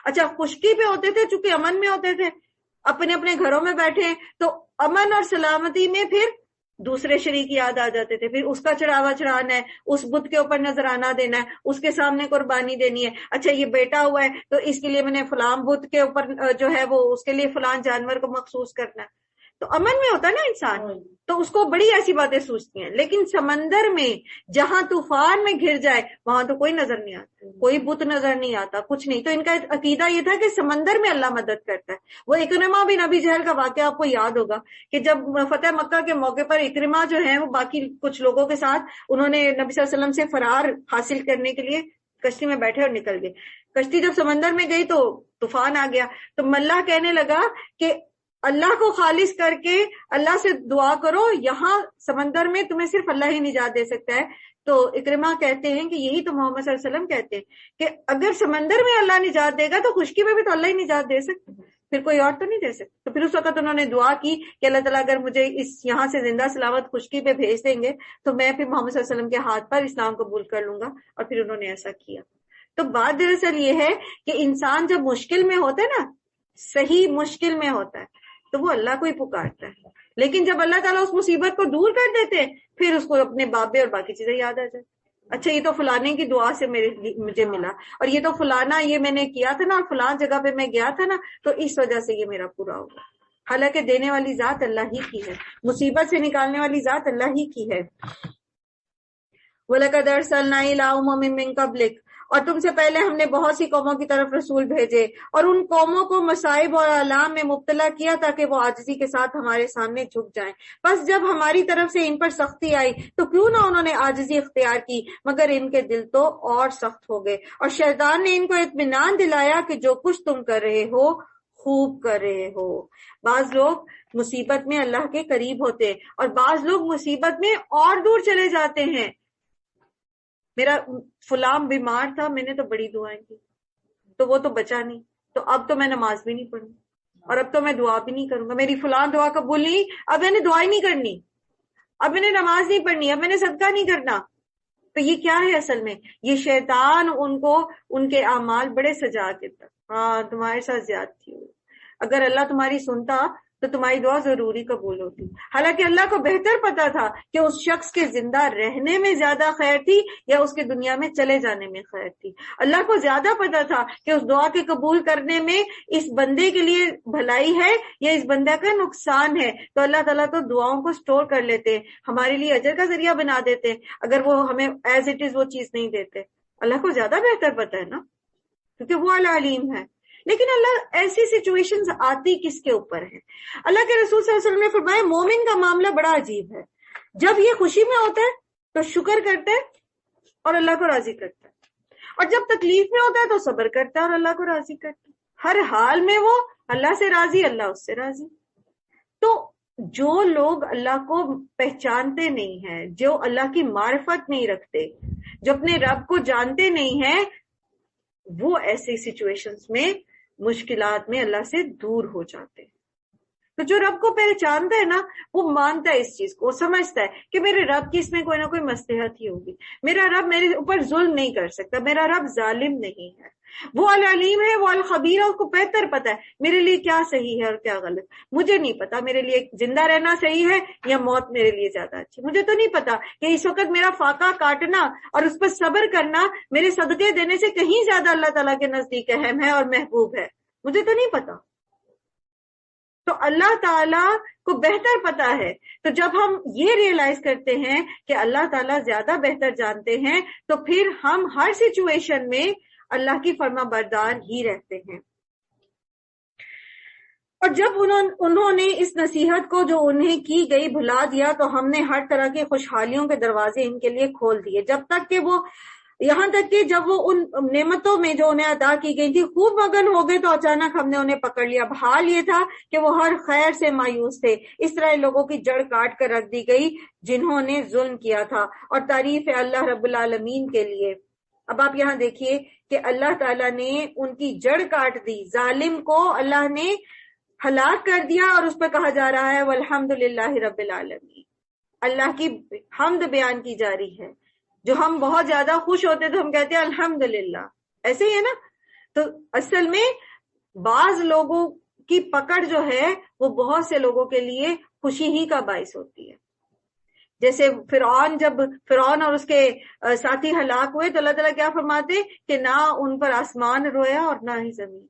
اچھا خشکی پہ ہوتے تھے، چونکہ امن میں ہوتے تھے، اپنے اپنے گھروں میں بیٹھے، تو امن اور سلامتی میں پھر دوسرے شریک یاد آ جاتے تھے، پھر اس کا چڑھاوا چڑھانا ہے، اس بت کے اوپر نذرانہ دینا ہے، اس کے سامنے قربانی دینی ہے، اچھا یہ بیٹا ہوا ہے تو اس کے لیے میں نے فلاں بت کے اوپر جو ہے وہ اس کے لیے فلاں جانور کو مخصوص کرنا ہے۔ تو امن میں ہوتا ہے نا انسان، تو اس کو بڑی ایسی باتیں سوچتی ہیں. لیکن سمندر میں جہاں طوفان میں گھر جائے وہاں تو کوئی نظر نہیں آتا، کوئی بت نظر نہیں آتا، کچھ نہیں. تو ان کا عقیدہ یہ تھا کہ سمندر میں اللہ مدد کرتا ہے. وہ اکرمہ بن ابی جہل کا واقعہ آپ کو یاد ہوگا کہ جب فتح مکہ کے موقع پر اکرمہ جو ہے وہ باقی کچھ لوگوں کے ساتھ انہوں نے نبی صلی اللہ علیہ وسلم سے فرار حاصل کرنے کے لیے کشتی میں بیٹھے اور نکل گئے. کشتی جب سمندر میں گئی تو طوفان آ گیا. تو ملا کہنے لگا کہ اللہ کو خالص کر کے اللہ سے دعا کرو، یہاں سمندر میں تمہیں صرف اللہ ہی نجات دے سکتا ہے. تو اکرمہ کہتے ہیں کہ یہی تو محمد صلی اللہ علیہ وسلم کہتے ہیں کہ اگر سمندر میں اللہ نجات دے گا تو خشکی میں بھی تو اللہ ہی نجات دے سکتا، پھر کوئی اور تو نہیں دے سکتا. تو پھر اس وقت انہوں نے دعا کی کہ اللہ تعالیٰ اگر مجھے اس یہاں سے زندہ سلامت خشکی پہ بھیج دیں گے تو میں پھر محمد صلی اللہ علیہ وسلم کے ہاتھ پر اسلام قبول کر لوں گا. اور پھر انہوں نے ایسا کیا. تو بات دراصل یہ ہے کہ انسان جب مشکل میں ہوتا ہے نا، صحیح مشکل میں ہوتا ہے تو وہ اللہ کو ہی پکارتا ہے. لیکن جب اللہ تعالیٰ اس مصیبت کو دور کر دیتے پھر اس کو اپنے بابے اور باقی چیزیں یاد آ جائیں. اچھا یہ تو فلانے کی دعا سے مجھے ملا، اور یہ تو فلانا یہ میں نے کیا تھا نا، اور فلان جگہ پہ میں گیا تھا نا، تو اس وجہ سے یہ میرا پورا ہوگا. حالانکہ دینے والی ذات اللہ ہی کی ہے، مصیبت سے نکالنے والی ذات اللہ ہی کی ہے. وَلَقَدْ أَرْسَلْنَا إِلَىٰ أُمَمٍ مِّن قَبْلِكَ، اور تم سے پہلے ہم نے بہت سی قوموں کی طرف رسول بھیجے اور ان قوموں کو مصائب اور آلام میں مبتلا کیا تاکہ وہ عاجزی کے ساتھ ہمارے سامنے جھک جائیں. بس جب ہماری طرف سے ان پر سختی آئی تو کیوں نہ انہوں نے عاجزی اختیار کی، مگر ان کے دل تو اور سخت ہو گئے. اور شیطان نے ان کو اطمینان دلایا کہ جو کچھ تم کر رہے ہو خوب کر رہے ہو. بعض لوگ مصیبت میں اللہ کے قریب ہوتے اور بعض لوگ مصیبت میں اور دور چلے جاتے ہیں. میرا فلاں بیمار تھا، میں نے تو بڑی دعائیں کی تو وہ تو بچا نہیں، تو اب تو میں نماز بھی نہیں پڑھوں اور اب تو میں دعا بھی نہیں کروں گا. میری فلاں دعا قبول نہیں، اب میں نے دعا ہی نہیں کرنی، اب میں نے نماز نہیں پڑھنی، اب میں نے صدقہ نہیں کرنا. تو یہ کیا ہے اصل میں؟ یہ شیطان ان کو ان کے اعمال بڑے سجا کے تھا. ہاں تمہارے ساتھ زیادتی ہوئی، اگر اللہ تمہاری سنتا تو تمہاری دعا ضروری قبول ہوتی. حالانکہ اللہ کو بہتر پتا تھا کہ اس شخص کے زندہ رہنے میں زیادہ خیر تھی یا اس کے دنیا میں چلے جانے میں خیر تھی. اللہ کو زیادہ پتا تھا کہ اس دعا کے قبول کرنے میں اس بندے کے لیے بھلائی ہے یا اس بندے کا نقصان ہے. تو اللہ تعالیٰ تو دعاؤں کو سٹور کر لیتے، ہمارے لیے اجر کا ذریعہ بنا دیتے اگر وہ ہمیں ایز اٹ از وہ چیز نہیں دیتے. اللہ کو زیادہ بہتر پتا ہے نا، کیونکہ وہ العلیم ہے. لیکن اللہ ایسی سچویشنز آتی کس کے اوپر ہے؟ اللہ کے رسول صلی اللہ علیہ وسلم نے فرمایا مومن کا معاملہ بڑا عجیب ہے. جب یہ خوشی میں ہوتا ہے تو شکر کرتا ہے اور اللہ کو راضی کرتا ہے، اور جب تکلیف میں ہوتا ہے تو صبر کرتا ہے اور اللہ کو راضی کرتا ہے. ہر حال میں وہ اللہ سے راضی، اللہ اس سے راضی. تو جو لوگ اللہ کو پہچانتے نہیں ہیں، جو اللہ کی معرفت نہیں رکھتے، جو اپنے رب کو جانتے نہیں ہیں، وہ ایسی سچویشنز میں مشکلات میں اللہ سے دور ہو جاتے ہیں. تو جو رب کو پہچانتا ہے نا وہ مانتا ہے اس چیز کو، وہ سمجھتا ہے کہ میرے رب کی اس میں کوئی نہ کوئی مصلحت ہی ہوگی، میرا رب میرے اوپر ظلم نہیں کر سکتا، میرا رب ظالم نہیں ہے، وہ العلیم ہے، وہ الخبیر ہے، اس کو بہتر پتا ہے میرے لیے کیا صحیح ہے اور کیا غلط. مجھے نہیں پتا میرے لیے زندہ رہنا صحیح ہے یا موت میرے لیے زیادہ اچھی. مجھے تو نہیں پتا کہ اس وقت میرا فاقہ کاٹنا اور اس پر صبر کرنا میرے صدقے دینے سے کہیں زیادہ اللہ تعالیٰ کے نزدیک اہم ہے اور محبوب ہے، مجھے تو نہیں پتا. تو اللہ تعالیٰ کو بہتر پتا ہے. تو جب ہم یہ ریئلائز کرتے ہیں کہ اللہ تعالیٰ زیادہ بہتر جانتے ہیں تو پھر ہم ہر سچویشن میں اللہ کی فرما بردار ہی رہتے ہیں. اور جب انہوں نے اس نصیحت کو جو انہیں کی گئی بھلا دیا تو ہم نے ہر طرح کی خوشحالیوں کے دروازے ان کے لیے کھول دیے، جب تک کہ وہ یہاں تک کہ جب وہ ان نعمتوں میں جو انہیں عطا کی گئی تھی خوب مگن ہو گئے تو اچانک ہم نے انہیں پکڑ لیا. اب حال یہ تھا کہ وہ ہر خیر سے مایوس تھے. اس طرح لوگوں کی جڑ کاٹ کر رکھ دی گئی جنہوں نے ظلم کیا تھا، اور تعریف ہے اللہ رب العالمین کے لیے. اب آپ یہاں دیکھیے کہ اللہ تعالیٰ نے ان کی جڑ کاٹ دی، ظالم کو اللہ نے ہلاک کر دیا، اور اس پہ کہا جا رہا ہے والحمدللہ رب العالمین. اللہ کی حمد بیان کی جا رہی ہے. جو ہم بہت زیادہ خوش ہوتے تو ہم کہتے ہیں الحمدللہ، ایسے ہی ہے نا. تو اصل میں بعض لوگوں کی پکڑ جو ہے وہ بہت سے لوگوں کے لیے خوشی ہی کا باعث ہوتی ہے. جیسے جب فرعون اور اس کے ساتھی ہلاک ہوئے تو اللہ تعالیٰ کیا فرماتے کہ نہ ان پر آسمان رویا اور نہ ہی زمین.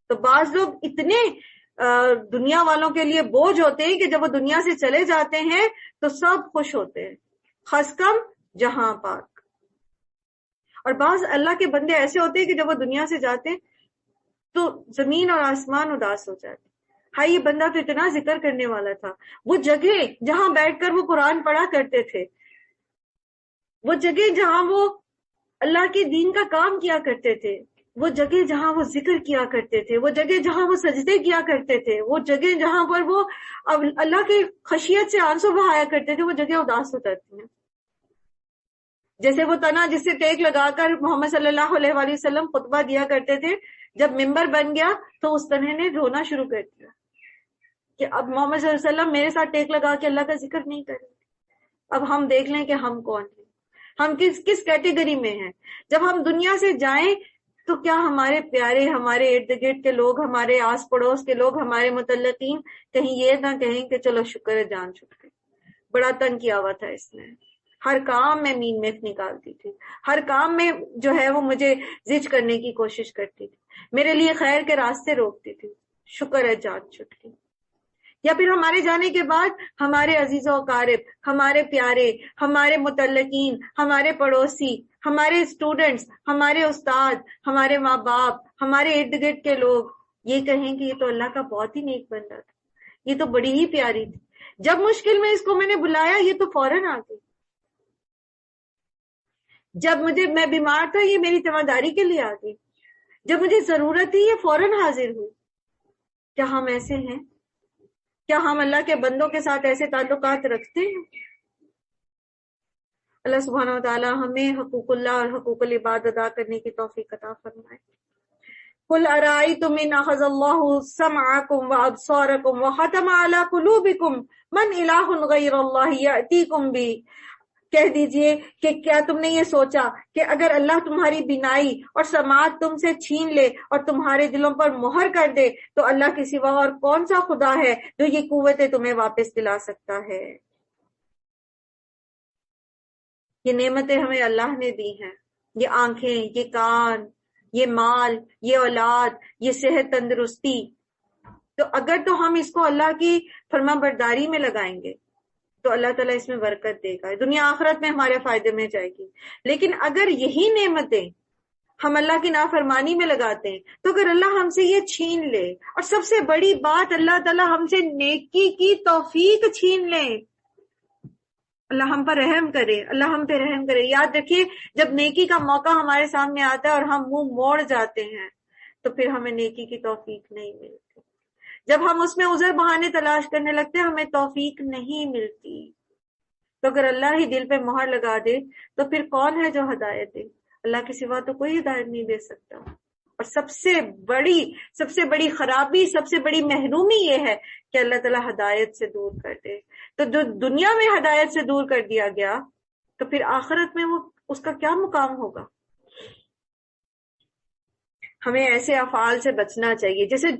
تو بعض لوگ اتنے دنیا والوں کے لیے بوجھ ہوتے ہیں کہ جب وہ دنیا سے چلے جاتے ہیں تو سب خوش ہوتے ہیں، خس کم جہاں پاک. اور بعض اللہ کے بندے ایسے ہوتے ہیں کہ جب وہ دنیا سے جاتے ہیں تو زمین اور آسمان اداس ہو جاتے. ہاں، یہ بندہ تو اتنا ذکر کرنے والا تھا، وہ جگہ جہاں بیٹھ کر وہ قرآن پڑھا کرتے تھے، وہ جگہ جہاں وہ اللہ کے دین کا کام کیا کرتے تھے، وہ جگہ جہاں وہ ذکر کیا کرتے تھے، وہ جگہ جہاں وہ سجدے کیا کرتے تھے، وہ جگہ جہاں پر وہ اللہ کی خشیت سے آنسو بہایا کرتے تھے، وہ جگہ اداس ہو جاتی ہیں. جیسے وہ تنا جس سے ٹیک لگا کر محمد صلی اللہ علیہ وآلہ وسلم خطبہ دیا کرتے تھے، جب ممبر بن گیا تو اس تنے نے رونا شروع کر دیا کہ اب محمد صلی اللہ علیہ وسلم میرے ساتھ ٹیک لگا کے اللہ کا ذکر نہیں کریں گے. اب ہم دیکھ لیں کہ ہم کون ہیں، ہم کس کیٹیگری میں ہیں. جب ہم دنیا سے جائیں تو کیا ہمارے پیارے، ہمارے ارد گرد کے لوگ، ہمارے آس پڑوس کے لوگ، ہمارے متعلقین کہیں یہ نہ کہیں کہ چلو شکر ہے جان چھٹ گئی، بڑا تنگ کیا ہوا تھا اس نے، ہر کام میں مین میخ نکالتی تھی، ہر کام میں جو ہے وہ مجھے زج کرنے کی کوشش کرتی تھی، میرے لیے خیر کے راستے روکتی تھی، شکر ہے جان چھٹ گئی. یا پھر ہمارے جانے کے بعد ہمارے عزیز و اقارب، ہمارے پیارے، ہمارے متعلقین، ہمارے پڑوسی، ہمارے اسٹوڈنٹس، ہمارے استاد، ہمارے ماں باپ، ہمارے ارد گرد کے لوگ یہ کہیں کہ یہ تو اللہ کا بہت ہی نیک بندہ تھا، یہ تو بڑی ہی پیاری تھی، جب مشکل میں اس کو میں نے بلایا یہ تو فوراً آ گئی، جب میں بیمار تھا یہ میری تیمارداری کے لیے آ گئی، جب مجھے ضرورت تھی یہ فوراً حاضر ہوئی. کیا ہم ایسے ہیں؟ کیا ہم اللہ کے بندوں کے ساتھ ایسے تعلقات رکھتے ہیں؟ اللہ سبحانہ و تعالی ہمیں حقوق اللہ اور حقوق العباد ادا کرنے کی توفیق عطا فرمائے. قل ارأيتم ان اخذ الله سمعكم وابصاركم وختم على قلوبكم من اله غير الله يأتيكم به. کہہ دیجئے کہ کیا تم نے یہ سوچا کہ اگر اللہ تمہاری بینائی اور سماعت تم سے چھین لے اور تمہارے دلوں پر مہر کر دے تو اللہ کے سوا اور کون سا خدا ہے جو یہ قوتیں تمہیں واپس دلا سکتا ہے؟ یہ نعمتیں ہمیں اللہ نے دی ہیں، یہ آنکھیں، یہ کان، یہ مال، یہ اولاد، یہ صحت تندرستی، تو اگر تو ہم اس کو اللہ کی فرما برداری میں لگائیں گے تو اللہ تعالیٰ اس میں برکت دے گا، دنیا آخرت میں ہمارے فائدے میں جائے گی. لیکن اگر یہی نعمتیں ہم اللہ کی نافرمانی میں لگاتے ہیں تو اگر اللہ ہم سے یہ چھین لے، اور سب سے بڑی بات اللہ تعالیٰ ہم سے نیکی کی توفیق چھین لے، اللہ ہم پر رحم کرے، اللہ ہم پہ رحم کرے. یاد رکھیے جب نیکی کا موقع ہمارے سامنے آتا ہے اور ہم منہ موڑ جاتے ہیں تو پھر ہمیں نیکی کی توفیق نہیں ملتی. جب ہم اس میں عذر بہانے تلاش کرنے لگتے ہیں ہمیں توفیق نہیں ملتی. تو اگر اللہ ہی دل پہ مہر لگا دے تو پھر کون ہے جو ہدایت دے؟ اللہ کے سوا تو کوئی ہدایت نہیں دے سکتا. اور سب سے بڑی خرابی، سب سے بڑی محرومی یہ ہے کہ اللہ تعالیٰ ہدایت سے دور کر دے. تو جو دنیا میں ہدایت سے دور کر دیا گیا تو پھر آخرت میں وہ اس کا کیا مقام ہوگا؟ ہمیں ایسے افعال سے بچنا چاہیے جیسے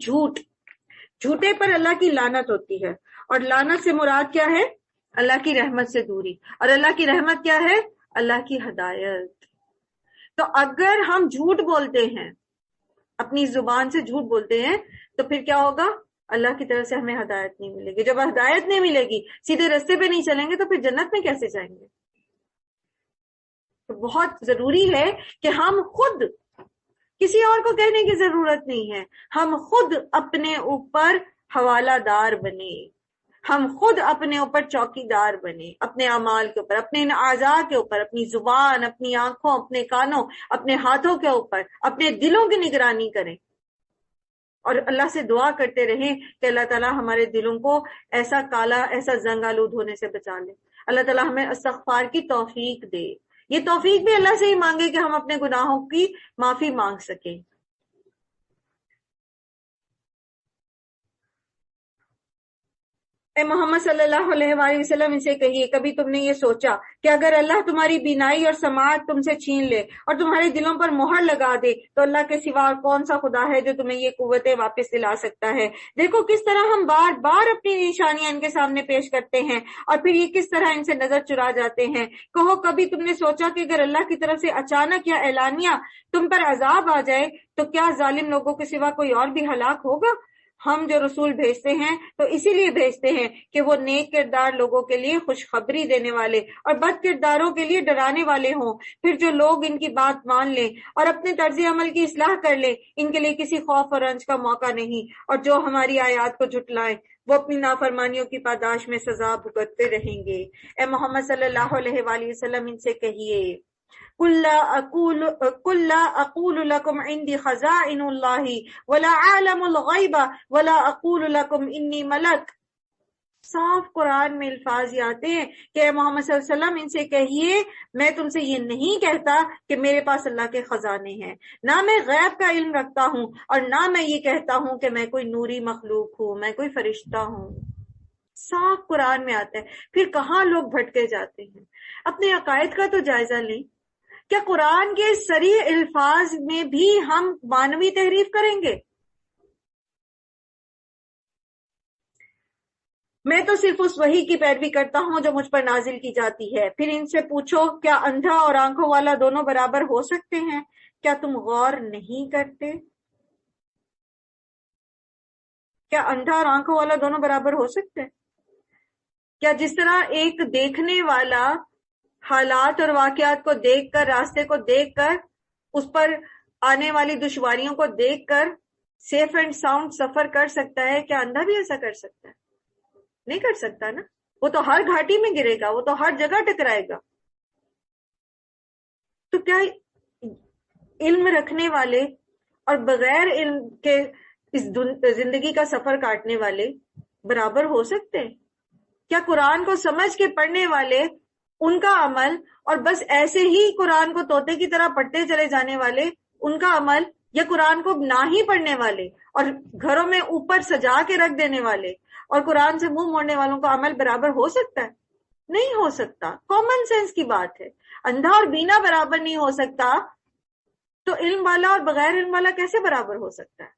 جھوٹے پر اللہ کی لعنت ہوتی ہے، اور لعنت سے مراد کیا ہے؟ اللہ کی رحمت سے دوری. اور اللہ کی رحمت کیا ہے؟ اللہ کی ہدایت. تو اگر ہم جھوٹ بولتے ہیں، اپنی زبان سے جھوٹ بولتے ہیں، تو پھر کیا ہوگا؟ اللہ کی طرف سے ہمیں ہدایت نہیں ملے گی. جب ہدایت نہیں ملے گی، سیدھے راستے پہ نہیں چلیں گے تو پھر جنت میں کیسے جائیں گے؟ تو بہت ضروری ہے کہ ہم خود، کسی اور کو کہنے کی ضرورت نہیں ہے، ہم خود اپنے اوپر حوالہ دار بنے، ہم خود اپنے اوپر چوکی دار بنے، اپنے اعمال کے اوپر، اپنے اعضاء کے اوپر، اپنی زبان، اپنی آنکھوں، اپنے کانوں، اپنے ہاتھوں کے اوپر، اپنے دلوں کی نگرانی کریں، اور اللہ سے دعا کرتے رہیں کہ اللہ تعالیٰ ہمارے دلوں کو ایسا کالا، ایسا زنگ آلود ہونے سے بچا لے. اللہ تعالیٰ ہمیں استغفار کی توفیق دے. یہ توفیق بھی اللہ سے ہی مانگے کہ ہم اپنے گناہوں کی معافی مانگ سکیں. اے محمد صلی اللہ علیہ وآلہ وسلم ان سے کہیے، کبھی تم نے یہ سوچا کہ اگر اللہ تمہاری بینائی اور سماعت تم سے چھین لے اور تمہارے دلوں پر مہر لگا دے تو اللہ کے سوا کون سا خدا ہے جو تمہیں یہ قوتیں واپس دلا سکتا ہے؟ دیکھو کس طرح ہم بار بار اپنی نشانیاں ان کے سامنے پیش کرتے ہیں اور پھر یہ کس طرح ان سے نظر چرا جاتے ہیں. کہو کبھی تم نے سوچا کہ اگر اللہ کی طرف سے اچانک یا اعلانیہ تم پر عذاب آ جائے تو کیا ظالم لوگوں کے سوا کوئی اور بھی ہلاک ہوگا؟ ہم جو رسول بھیجتے ہیں تو اسی لیے بھیجتے ہیں کہ وہ نیک کردار لوگوں کے لیے خوشخبری دینے والے اور بد کرداروں کے لیے ڈرانے والے ہوں۔ پھر جو لوگ ان کی بات مان لیں اور اپنے طرز عمل کی اصلاح کر لیں، ان کے لیے کسی خوف اور رنج کا موقع نہیں، اور جو ہماری آیات کو جھٹلائیں وہ اپنی نافرمانیوں کی پاداش میں سزا بھگتتے رہیں گے۔ اے محمد صلی اللہ علیہ وآلہ وسلم ان سے کہیے، قُل لا أقول لكم عندي خزائن الله ولا أعلم الغيب ولا أقول لكم إني ملك۔ صاف قرآن میں الفاظ یہ آتے ہیں کہ اے محمد صلی اللہ علیہ وسلم ان سے کہیے، میں تم سے یہ نہیں کہتا کہ میرے پاس اللہ کے خزانے ہیں، نہ میں غیب کا علم رکھتا ہوں، اور نہ میں یہ کہتا ہوں کہ میں کوئی نوری مخلوق ہوں، میں کوئی فرشتہ ہوں۔ صاف قرآن میں آتا ہے۔ پھر کہاں لوگ بھٹکے جاتے ہیں؟ اپنے عقائد کا تو جائزہ لیں۔ کیا قرآن کے صریح الفاظ میں بھی ہم مانوی تحریف کریں گے؟ میں تو صرف اس وحی کی پیروی کرتا ہوں جو مجھ پر نازل کی جاتی ہے۔ پھر ان سے پوچھو، کیا اندھا اور آنکھوں والا دونوں برابر ہو سکتے ہیں؟ کیا تم غور نہیں کرتے؟ کیا اندھا اور آنکھوں والا دونوں برابر ہو سکتے ہیں؟ کیا جس طرح ایک دیکھنے والا حالات اور واقعات کو دیکھ کر، راستے کو دیکھ کر، اس پر آنے والی دشواریوں کو دیکھ کر سیف اینڈ ساؤنڈ سفر کر سکتا ہے، کیا اندھا بھی ایسا کر سکتا ہے؟ نہیں کر سکتا نا، وہ تو ہر گھاٹی میں گرے گا، وہ تو ہر جگہ ٹکرائے گا۔ تو کیا علم رکھنے والے اور بغیر علم کے اس زندگی کا سفر کاٹنے والے برابر ہو سکتے ہیں؟ کیا قرآن کو سمجھ کے پڑھنے والے، ان کا عمل، اور بس ایسے ہی قرآن کو طوطے کی طرح پڑھتے چلے جانے والے، ان کا عمل، یا قرآن کو نہ ہی پڑھنے والے اور گھروں میں اوپر سجا کے رکھ دینے والے اور قرآن سے منہ موڑنے والوں کا عمل برابر ہو سکتا ہے؟ نہیں ہو سکتا۔ کامن سینس کی بات ہے۔ اندھا اور بینا برابر نہیں ہو سکتا تو علم والا اور بغیر علم والا کیسے برابر ہو سکتا ہے؟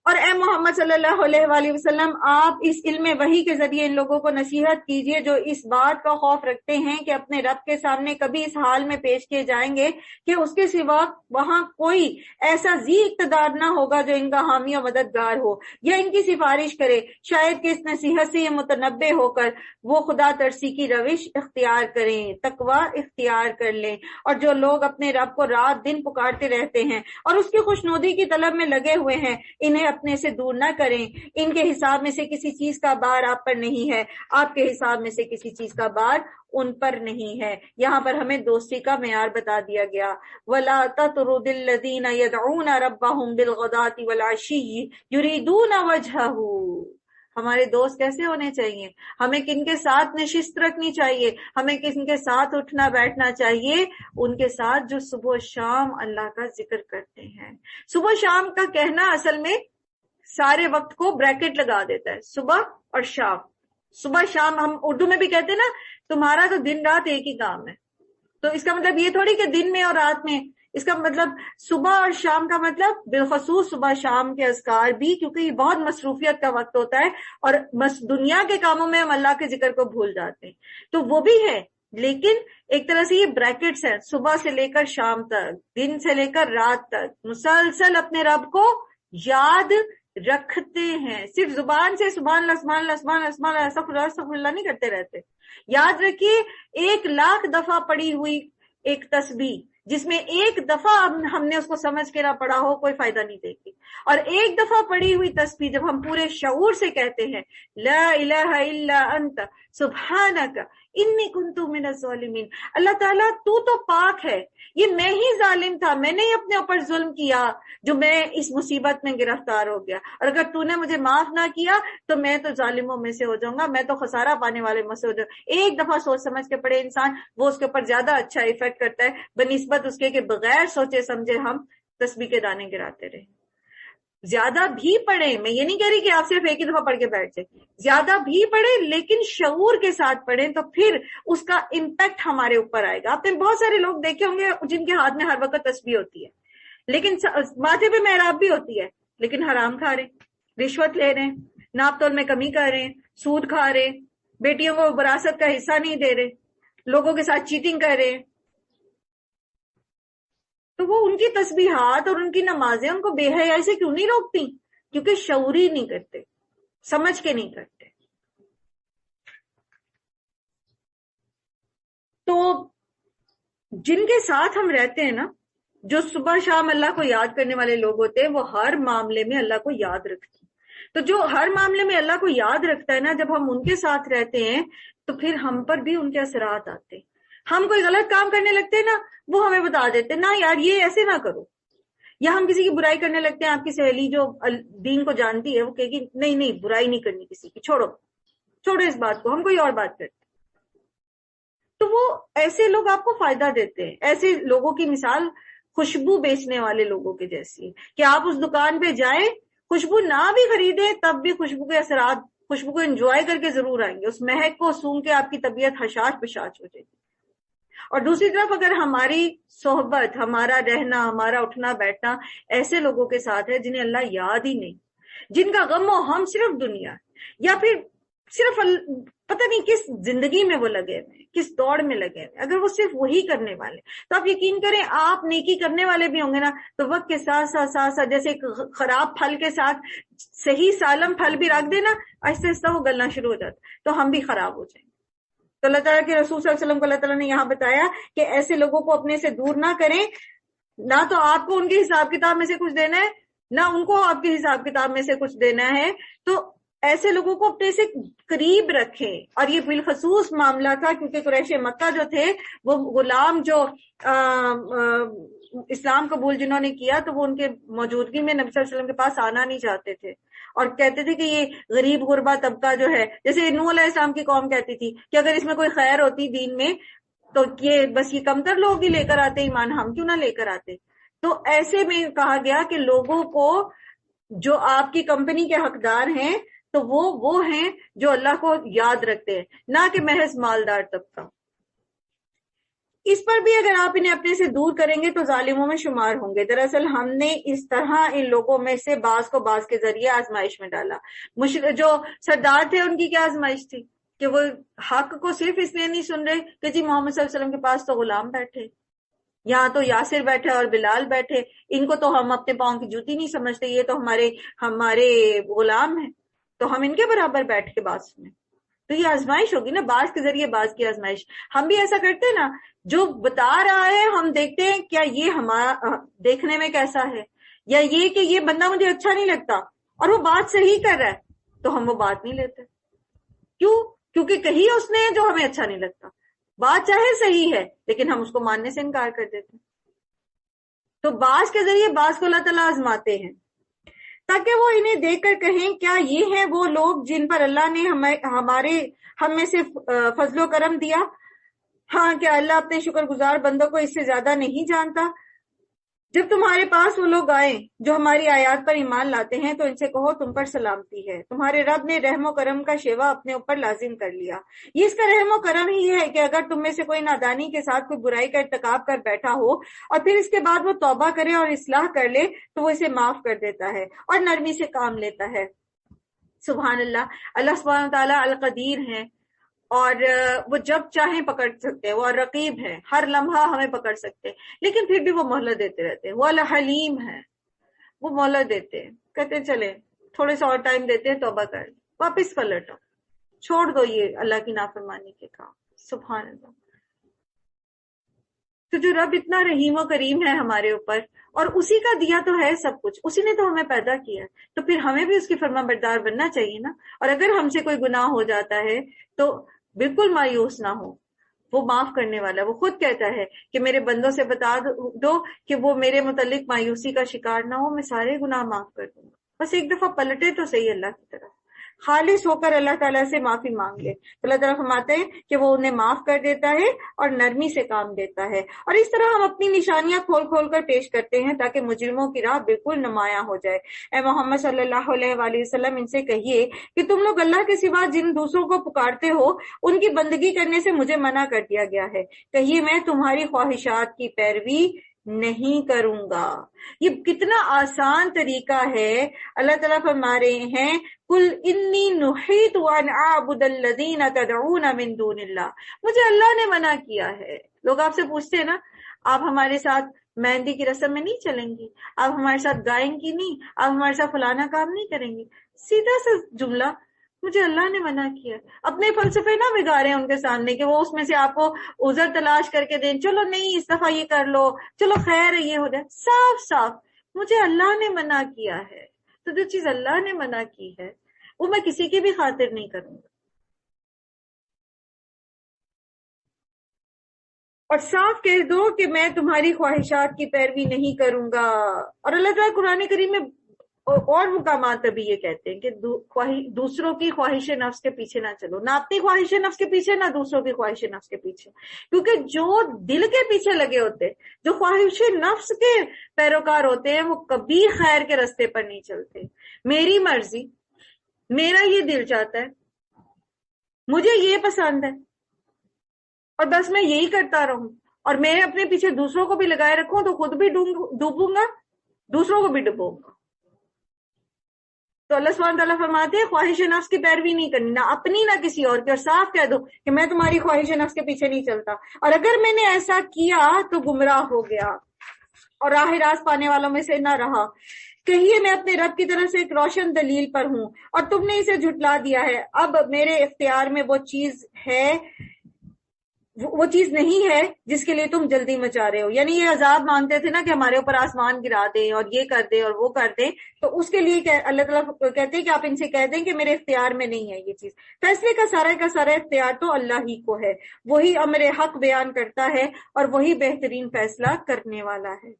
اور اے محمد صلی اللہ علیہ وآلہ وسلم، آپ اس علم وحی کے ذریعے ان لوگوں کو نصیحت کیجئے جو اس بات کا خوف رکھتے ہیں کہ اپنے رب کے سامنے کبھی اس حال میں پیش کیے جائیں گے کہ اس کے سوا وہاں کوئی ایسا ذی اقتدار نہ ہوگا جو ان کا حامی و مددگار ہو یا ان کی سفارش کرے، شاید کہ اس نصیحت سے یہ متنبہ ہو کر وہ خدا ترسی کی روش اختیار کریں، تقوی اختیار کر لیں۔ اور جو لوگ اپنے رب کو رات دن پکارتے رہتے ہیں اور اس کی خوشنودی کی طلب میں لگے ہوئے ہیں، انہیں اپنے سے دور نہ کریں۔ ان کے حساب میں سے کسی چیز کا بار آپ پر نہیں ہے، آپ کے حساب میں سے کسی چیز کا بار ان پر نہیں ہے۔ یہاں پر ہمیں دوستی کا معیار بتا دیا گیا، وَلَا تَطْرُدِ الَّذِينَ يَدْعُونَ رَبَّهُمْ بِالْغَدَاةِ وَالْعَشِيِّ يُرِيدُونَ وَجْهَهُ۔ ہمارے دوست کیسے ہونے چاہیے؟ ہمیں کن کے ساتھ نشست رکھنی چاہیے؟ ہمیں کن کے ساتھ اٹھنا بیٹھنا چاہیے؟ ان کے ساتھ جو صبح و شام اللہ کا ذکر کرتے ہیں۔ صبح و شام کا کہنا اصل میں سارے وقت کو بریکٹ لگا دیتا ہے، صبح اور شام۔ صبح شام ہم اردو میں بھی کہتے ہیں نا، تمہارا تو دن رات ایک ہی کام ہے۔ تو اس کا مطلب یہ تھوڑی کہ دن میں اور رات میں، اس کا مطلب صبح اور شام کا مطلب بالخصوص صبح شام کے اذکار بھی، کیونکہ یہ بہت مصروفیت کا وقت ہوتا ہے اور بس دنیا کے کاموں میں ہم اللہ کے ذکر کو بھول جاتے ہیں، تو وہ بھی ہے۔ لیکن ایک طرح سے یہ بریکٹس ہیں، صبح سے لے کر شام تک، دن سے لے کر رات تک مسلسل اپنے رب کو یاد رکھتے ہیں۔ صرف زبان سے سبحان اللہ سبحان اللہ سبحان اللہ سبحان اللہ استغفر اللہ نہیں کرتے رہتے۔ یاد رکھیے، 1,00,000 دفعہ پڑھی ہوئی ایک تسبیح جس میں ایک دفعہ ہم نے اس کو سمجھ کے نہ پڑھا ہو، کوئی فائدہ نہیں دے گی، اور ایک دفعہ پڑھی ہوئی تسبیح جب ہم پورے شعور سے کہتے ہیں لا الہ الا انت سبحانک انی کنت من الظالمین، اللہ تعالیٰ تو پاک ہے، یہ میں ہی ظالم تھا، میں نے ہی اپنے اوپر ظلم کیا جو میں اس مصیبت میں گرفتار ہو گیا، اور اگر تو نے مجھے معاف نہ کیا تو میں تو ظالموں میں سے ہو جاؤں گا، میں تو خسارہ پانے والے میں سے ہو جاؤں گا۔ ایک دفعہ سوچ سمجھ کے پڑھے انسان، وہ اس کے اوپر زیادہ اچھا ایفیکٹ کرتا ہے بنسبت اس کے کہ بغیر سوچے سمجھے ہم تسبیح کے دانے گراتے رہے۔ زیادہ بھی پڑھیں، میں یہ نہیں کہہ رہی کہ آپ صرف ایک ہی دفعہ پڑھ کے بیٹھ جائیں، زیادہ بھی پڑھیں لیکن شعور کے ساتھ پڑھیں، تو پھر اس کا امپیکٹ ہمارے اوپر آئے گا۔ آپ نے بہت سارے لوگ دیکھے ہوں گے جن کے ہاتھ میں ہر وقت تسبیح ہوتی ہے، لیکن ماتھے پہ محراب بھی ہوتی ہے، لیکن حرام کھا رہے، رشوت لے رہے، ناپ تول میں کمی کر رہے، سود کھا رہے، بیٹیوں کو وراثت کا حصہ نہیں دے رہے، لوگوں کے ساتھ چیٹنگ کر رہے، تو وہ ان کی تسبیحات اور ان کی نمازیں ان کو بے حیائی سے کیوں نہیں روکتی؟ کیونکہ شعوری نہیں کرتے، سمجھ کے نہیں کرتے. تو جن کے ساتھ ہم رہتے ہیں نا، جو صبح شام اللہ کو یاد کرنے والے لوگ ہوتے ہیں، وہ ہر معاملے میں اللہ کو یاد رکھتے ہیں. تو جو ہر معاملے میں اللہ کو یاد رکھتا ہے نا، جب ہم ان کے ساتھ رہتے ہیں تو پھر ہم پر بھی ان کے اثرات آتے ہیں. ہم کوئی غلط کام کرنے لگتے ہیں نا، وہ ہمیں بتا دیتے ہیں نا یار یہ ایسے نہ کرو. یا ہم کسی کی برائی کرنے لگتے ہیں، آپ کی سہیلی جو دین کو جانتی ہے وہ کہے گی نہیں نہیں برائی نہیں کرنی کسی کی، چھوڑو اس بات کو، ہم کوئی اور بات کرتے. تو وہ ایسے لوگ آپ کو فائدہ دیتے ہیں. ایسے لوگوں کی مثال خوشبو بیچنے والے لوگوں کے جیسی ہے کہ آپ اس دکان پہ جائیں، خوشبو نہ بھی خریدیں تب بھی خوشبو کے اثرات، خوشبو کو انجوائے کر کے ضرور آئیں گے. اس مہک کو سونگ کے آپ کی طبیعت حشاش بشاش ہو جائے گی. اور دوسری طرف اگر ہماری صحبت، ہمارا رہنا، ہمارا اٹھنا بیٹھنا ایسے لوگوں کے ساتھ ہے جنہیں اللہ یاد ہی نہیں، جن کا غم و ہم صرف دنیا، یا پھر صرف پتہ نہیں کس زندگی میں وہ لگے ہوئے، کس دوڑ میں لگے ہوئے، اگر وہ صرف وہی کرنے والے، تو آپ یقین کریں آپ نیکی کرنے والے بھی ہوں گے نا، تو وقت کے ساتھ ساتھ جیسے ایک خراب پھل کے ساتھ صحیح سالم پھل بھی رکھ دینا، آہستہ آہستہ وہ گلنا شروع ہو جاتا، تو ہم بھی خراب ہو جائیں. تو اللہ تعالیٰ کے رسول صلی اللہ علیہ وسلم کو اللہ تعالیٰ نے یہاں بتایا کہ ایسے لوگوں کو اپنے سے دور نہ کریں. نہ تو آپ کو ان کے حساب کتاب میں سے کچھ دینا ہے، نہ ان کو آپ کے حساب کتاب میں سے کچھ دینا ہے. تو ایسے لوگوں کو اپنے سے قریب رکھیں. اور یہ بالخصوص معاملہ تھا کیونکہ قریش مکہ جو تھے، وہ غلام جو اسلام قبول جنہوں نے کیا، تو وہ ان کے موجودگی میں نبی صلی اللہ علیہ وسلم کے پاس آنا نہیں چاہتے تھے، اور کہتے تھے کہ یہ غریب غربا طبقہ جو ہے، جیسے نوح علیہ السلام کی قوم کہتی تھی کہ اگر اس میں کوئی خیر ہوتی دین میں تو یہ بس یہ کمتر لوگ ہی لے کر آتے ایمان، ہم کیوں نہ لے کر آتے. تو ایسے میں کہا گیا کہ لوگوں کو جو آپ کی کمپنی کے حقدار ہیں تو وہ ہیں جو اللہ کو یاد رکھتے ہیں، نہ کہ محض مالدار طبقہ. اس پر بھی اگر آپ انہیں اپنے سے دور کریں گے تو ظالموں میں شمار ہوں گے. دراصل ہم نے اس طرح ان لوگوں میں سے بعض کو بعض کے ذریعے آزمائش میں ڈالا. جو سردار تھے ان کی کیا آزمائش تھی کہ وہ حق کو صرف اس لیے نہیں سن رہے کہ جی محمد صلی اللہ علیہ وسلم کے پاس تو غلام بیٹھے، یہاں تو یاسر بیٹھے اور بلال بیٹھے، ان کو تو ہم اپنے پاؤں کی جوتی نہیں سمجھتے، یہ تو ہمارے غلام ہیں، تو ہم ان کے برابر بیٹھ کے بات سنیں. تو یہ آزمائش ہوگی نا، بعض کے ذریعے بعض کی آزمائش. ہم بھی ایسا کرتے ہیں نا، جو بتا رہا ہے ہم دیکھتے ہیں کیا یہ ہمارا دیکھنے میں کیسا ہے، یا یہ کہ یہ بندہ مجھے اچھا نہیں لگتا اور وہ بات صحیح کر رہا ہے تو ہم وہ بات نہیں لیتے. کیوں؟ کیونکہ کہی اس نے جو ہمیں اچھا نہیں لگتا، بات چاہے صحیح ہے لیکن ہم اس کو ماننے سے انکار کر دیتے. تو بعض کے ذریعے بعض کو اللہ تعالیٰ آزماتے ہیں تاکہ وہ انہیں دیکھ کر کہیں کیا یہ ہیں وہ لوگ جن پر اللہ نے ہم میں سے فضل و کرم دیا. ہاں، کیا اللہ اپنے شکر گزار بندوں کو اس سے زیادہ نہیں جانتا؟ جب تمہارے پاس وہ لوگ آئیں جو ہماری آیات پر ایمان لاتے ہیں تو ان سے کہو تم پر سلامتی ہے، تمہارے رب نے رحم و کرم کا شیوا اپنے اوپر لازم کر لیا. یہ اس کا رحم و کرم ہی ہے کہ اگر تم میں سے کوئی نادانی کے ساتھ کوئی برائی کا ارتکاب کر بیٹھا ہو اور پھر اس کے بعد وہ توبہ کرے اور اصلاح کر لے تو وہ اسے معاف کر دیتا ہے اور نرمی سے کام لیتا ہے. سبحان اللہ. اللہ سبحانہ تعالیٰ القدیر ہیں اور وہ جب چاہیں پکڑ سکتے ہیں، وہ رقیب ہے، ہر لمحہ ہمیں پکڑ سکتے ہیں، لیکن پھر بھی وہ مہلت دیتے رہتے ہیں. وہ الحلیم ہے، وہ مہلت دیتے ہیں، کہتے ہیں چلے تھوڑے سا اور ٹائم دیتے ہیں، توبہ کر واپس پلٹو، چھوڑ دو یہ اللہ کی نافرمانی کے کام. سبحان اللہ. تو جو رب اتنا رحیم و کریم ہے ہمارے اوپر، اور اسی کا دیا تو ہے سب کچھ، اسی نے تو ہمیں پیدا کیا، تو پھر ہمیں بھی اس کی فرما بردار بننا چاہیے نا. اور اگر ہم سے کوئی گناہ ہو جاتا ہے تو بالکل مایوس نہ ہو، وہ معاف کرنے والا. وہ خود کہتا ہے کہ میرے بندوں سے بتا دو کہ وہ میرے متعلق مایوسی کا شکار نہ ہو، میں سارے گناہ معاف کر دوں گا. بس ایک دفعہ پلٹے تو صحیح اللہ کی طرف، خالص ہو کر اللہ تعالیٰ سے معافی مانگ لے تو اللہ تعالیٰ فرماتے ہیں کہ وہ انہیں معاف کر دیتا ہے اور نرمی سے کام دیتا ہے. اور اس طرح ہم اپنی نشانیاں کھول کھول کر پیش کرتے ہیں تاکہ مجرموں کی راہ بالکل نمایاں ہو جائے. اے محمد صلی اللہ علیہ وآلہ وسلم ان سے کہیے کہ تم لوگ اللہ کے سوا جن دوسروں کو پکارتے ہو ان کی بندگی کرنے سے مجھے منع کر دیا گیا ہے. کہیے میں تمہاری خواہشات کی پیروی نہیں کروں گا. یہ کتنا آسان طریقہ ہے. اللہ تعالیٰ فرما رہے ہیں قل انی نہیت ان اعبد الذین تدعون من دون اللہ، مجھے اللہ نے منع کیا ہے. لوگ آپ سے پوچھتے ہیں نا آپ ہمارے ساتھ مہندی کی رسم میں نہیں چلیں گی، آپ ہمارے ساتھ گائیں گی نہیں، آپ ہمارے ساتھ فلانا کام نہیں کریں گی. سیدھا سا جملہ. مجھے اللہ نے منع کیا. اپنے فلسفے نہ بگاڑیں ان کے سامنے کہ وہ اس میں سے آپ کو عذر تلاش کر کے دیں، چلو نہیں اس دفعہ یہ کر لو، چلو خیر ہے یہ ہو جائے. صاف صاف مجھے اللہ نے منع کیا ہے، تو جو چیز اللہ نے منع کی ہے وہ میں کسی کی بھی خاطر نہیں کروں گا. اور صاف کہہ دو کہ میں تمہاری خواہشات کی پیروی نہیں کروں گا. اور اللہ تعالیٰ قرآن کریم میں اور مقامات ابھی یہ کہتے ہیں کہ دوسروں کی خواہش نفس کے پیچھے نہ چلو، نہ اپنی خواہش نفس کے پیچھے نہ دوسروں کی خواہش نفس کے پیچھے. کیونکہ جو دل کے پیچھے لگے ہوتے، جو خواہش نفس کے پیروکار ہوتے ہیں، وہ کبھی خیر کے رستے پر نہیں چلتے. میری مرضی، میرا یہ دل چاہتا ہے، مجھے یہ پسند ہے، اور بس میں یہی کرتا رہوں، اور میں اپنے پیچھے دوسروں کو بھی لگائے رکھوں تو خود بھی ڈوبوں گا، دوسروں کو بھی ڈبوں گا. تو اللہ سبحانہ تعالیٰ فرماتے ہیں خواہش نفس کی پیروی نہیں کرنی، نہ اپنی نہ کسی اور کی. اور صاف کہہ دو کہ میں تمہاری خواہش نفس کے پیچھے نہیں چلتا، اور اگر میں نے ایسا کیا تو گمراہ ہو گیا اور راہ راست پانے والوں میں سے نہ رہا. کہیے میں اپنے رب کی طرف سے ایک روشن دلیل پر ہوں اور تم نے اسے جھٹلا دیا ہے. اب میرے اختیار میں وہ چیز ہے، وہ چیز نہیں ہے جس کے لیے تم جلدی مچا رہے ہو. یعنی یہ عذاب مانگتے تھے نا کہ ہمارے اوپر آسمان گرا دیں اور یہ کر دیں اور وہ کر دیں، تو اس کے لیے اللہ تعالیٰ کہتے ہیں کہ آپ ان سے کہہ دیں کہ میرے اختیار میں نہیں ہے یہ چیز. فیصلے کا سارا اختیار تو اللہ ہی کو ہے، وہی امر حق بیان کرتا ہے اور وہی بہترین فیصلہ کرنے والا ہے.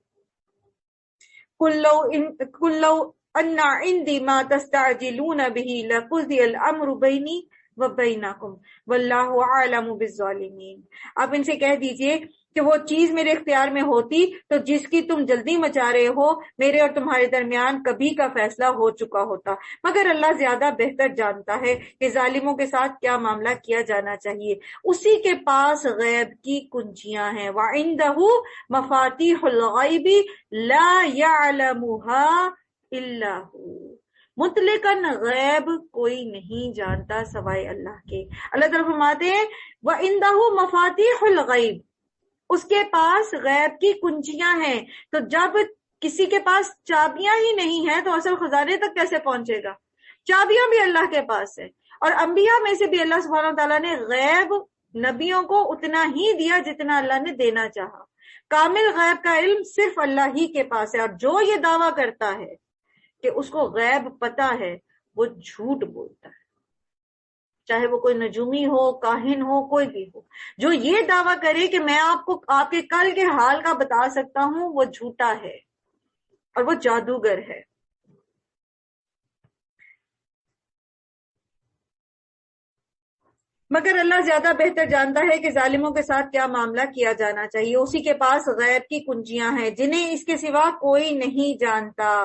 قُل لَوْ أَنَّ عِندِي مَا تَسْتَعْجِلُونَ بِهِ لَقُضِيَ الْأَمْرُ بَيْنِي وَبَيْنَكُمْ وَاللَّهُ أَعْلَمُ بِالظَّالِمِينَ. آپ ان سے کہہ دیجئے کہ وہ چیز میرے اختیار میں ہوتی تو جس کی تم جلدی مچا رہے ہو، میرے اور تمہارے درمیان کبھی کا فیصلہ ہو چکا ہوتا. مگر اللہ زیادہ بہتر جانتا ہے کہ ظالموں کے ساتھ کیا معاملہ کیا جانا چاہیے. اسی کے پاس غیب کی کنجیاں ہیں. وَعِندَهُ مَفَاتِيحُ الْغَيْبِ لَا يَعْلَمُهَا إِلَّا هُوَ. مطلقاً غیب کوئی نہیں جانتا سوائے اللہ کے. اللہ تعالیٰ فرماتے ہیں وَعِندَهُ مَفَاتِيحُ الْغَيْبِ، اس کے پاس غیب کی کنجیاں ہیں. تو جب کسی کے پاس چابیاں ہی نہیں ہیں تو اصل خزانے تک کیسے پہنچے گا؟ چابیاں بھی اللہ کے پاس ہے. اور انبیاء میں سے بھی اللہ سبحانہ تعالیٰ نے غیب نبیوں کو اتنا ہی دیا جتنا اللہ نے دینا چاہا. کامل غیب کا علم صرف اللہ ہی کے پاس ہے. اور جو یہ دعویٰ کرتا ہے کہ اس کو غیب پتہ ہے، وہ جھوٹ بولتا ہے. چاہے وہ کوئی نجومی ہو، کاہن ہو، کوئی بھی ہو. جو یہ دعویٰ کرے کہ میں آپ کو آپ کے کل کے حال کا بتا سکتا ہوں، وہ جھوٹا ہے اور وہ جادوگر ہے. مگر اللہ زیادہ بہتر جانتا ہے کہ ظالموں کے ساتھ کیا معاملہ کیا جانا چاہیے. اسی کے پاس غیب کی کنجیاں ہیں جنہیں اس کے سوا کوئی نہیں جانتا.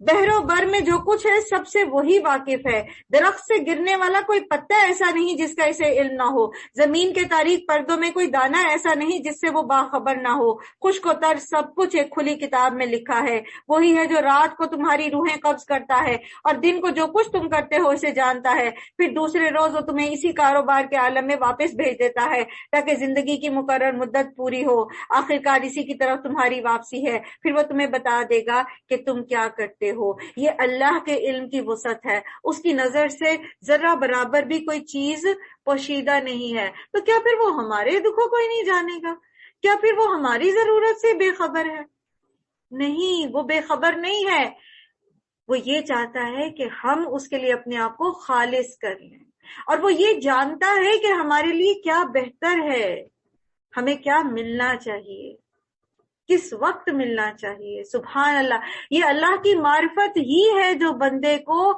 بحر و بر میں جو کچھ ہے سب سے وہی واقف ہے. درخت سے گرنے والا کوئی پتا ایسا نہیں جس کا اسے علم نہ ہو. زمین کے تاریک پردوں میں کوئی دانہ ایسا نہیں جس سے وہ باخبر نہ ہو. خشک و تر سب کچھ ایک کھلی کتاب میں لکھا ہے. وہی ہے جو رات کو تمہاری روحیں قبض کرتا ہے اور دن کو جو کچھ تم کرتے ہو اسے جانتا ہے. پھر دوسرے روز وہ تمہیں اسی کاروبار کے عالم میں واپس بھیج دیتا ہے تاکہ زندگی کی مقرر مدت پوری ہو. آخرکار اسی کی طرف تمہاری واپسی ہے. پھر وہ تمہیں بتا دے گا کہ تم کیا کرتے ہو. یہ اللہ کے علم کی وسعت ہے. اس کی نظر سے ذرہ برابر بھی کوئی چیز پوشیدہ نہیں ہے. تو کیا پھر وہ ہمارے دکھوں کو ہی نہیں جانے گا؟ کیا پھر وہ ہماری ضرورت سے بے خبر ہے؟ نہیں، وہ بے خبر نہیں ہے. وہ یہ چاہتا ہے کہ ہم اس کے لیے اپنے آپ کو خالص کر لیں. اور وہ یہ جانتا ہے کہ ہمارے لیے کیا بہتر ہے، ہمیں کیا ملنا چاہیے، کس وقت ملنا چاہیے. سبحان اللہ. یہ اللہ کی معرفت ہی ہے جو بندے کو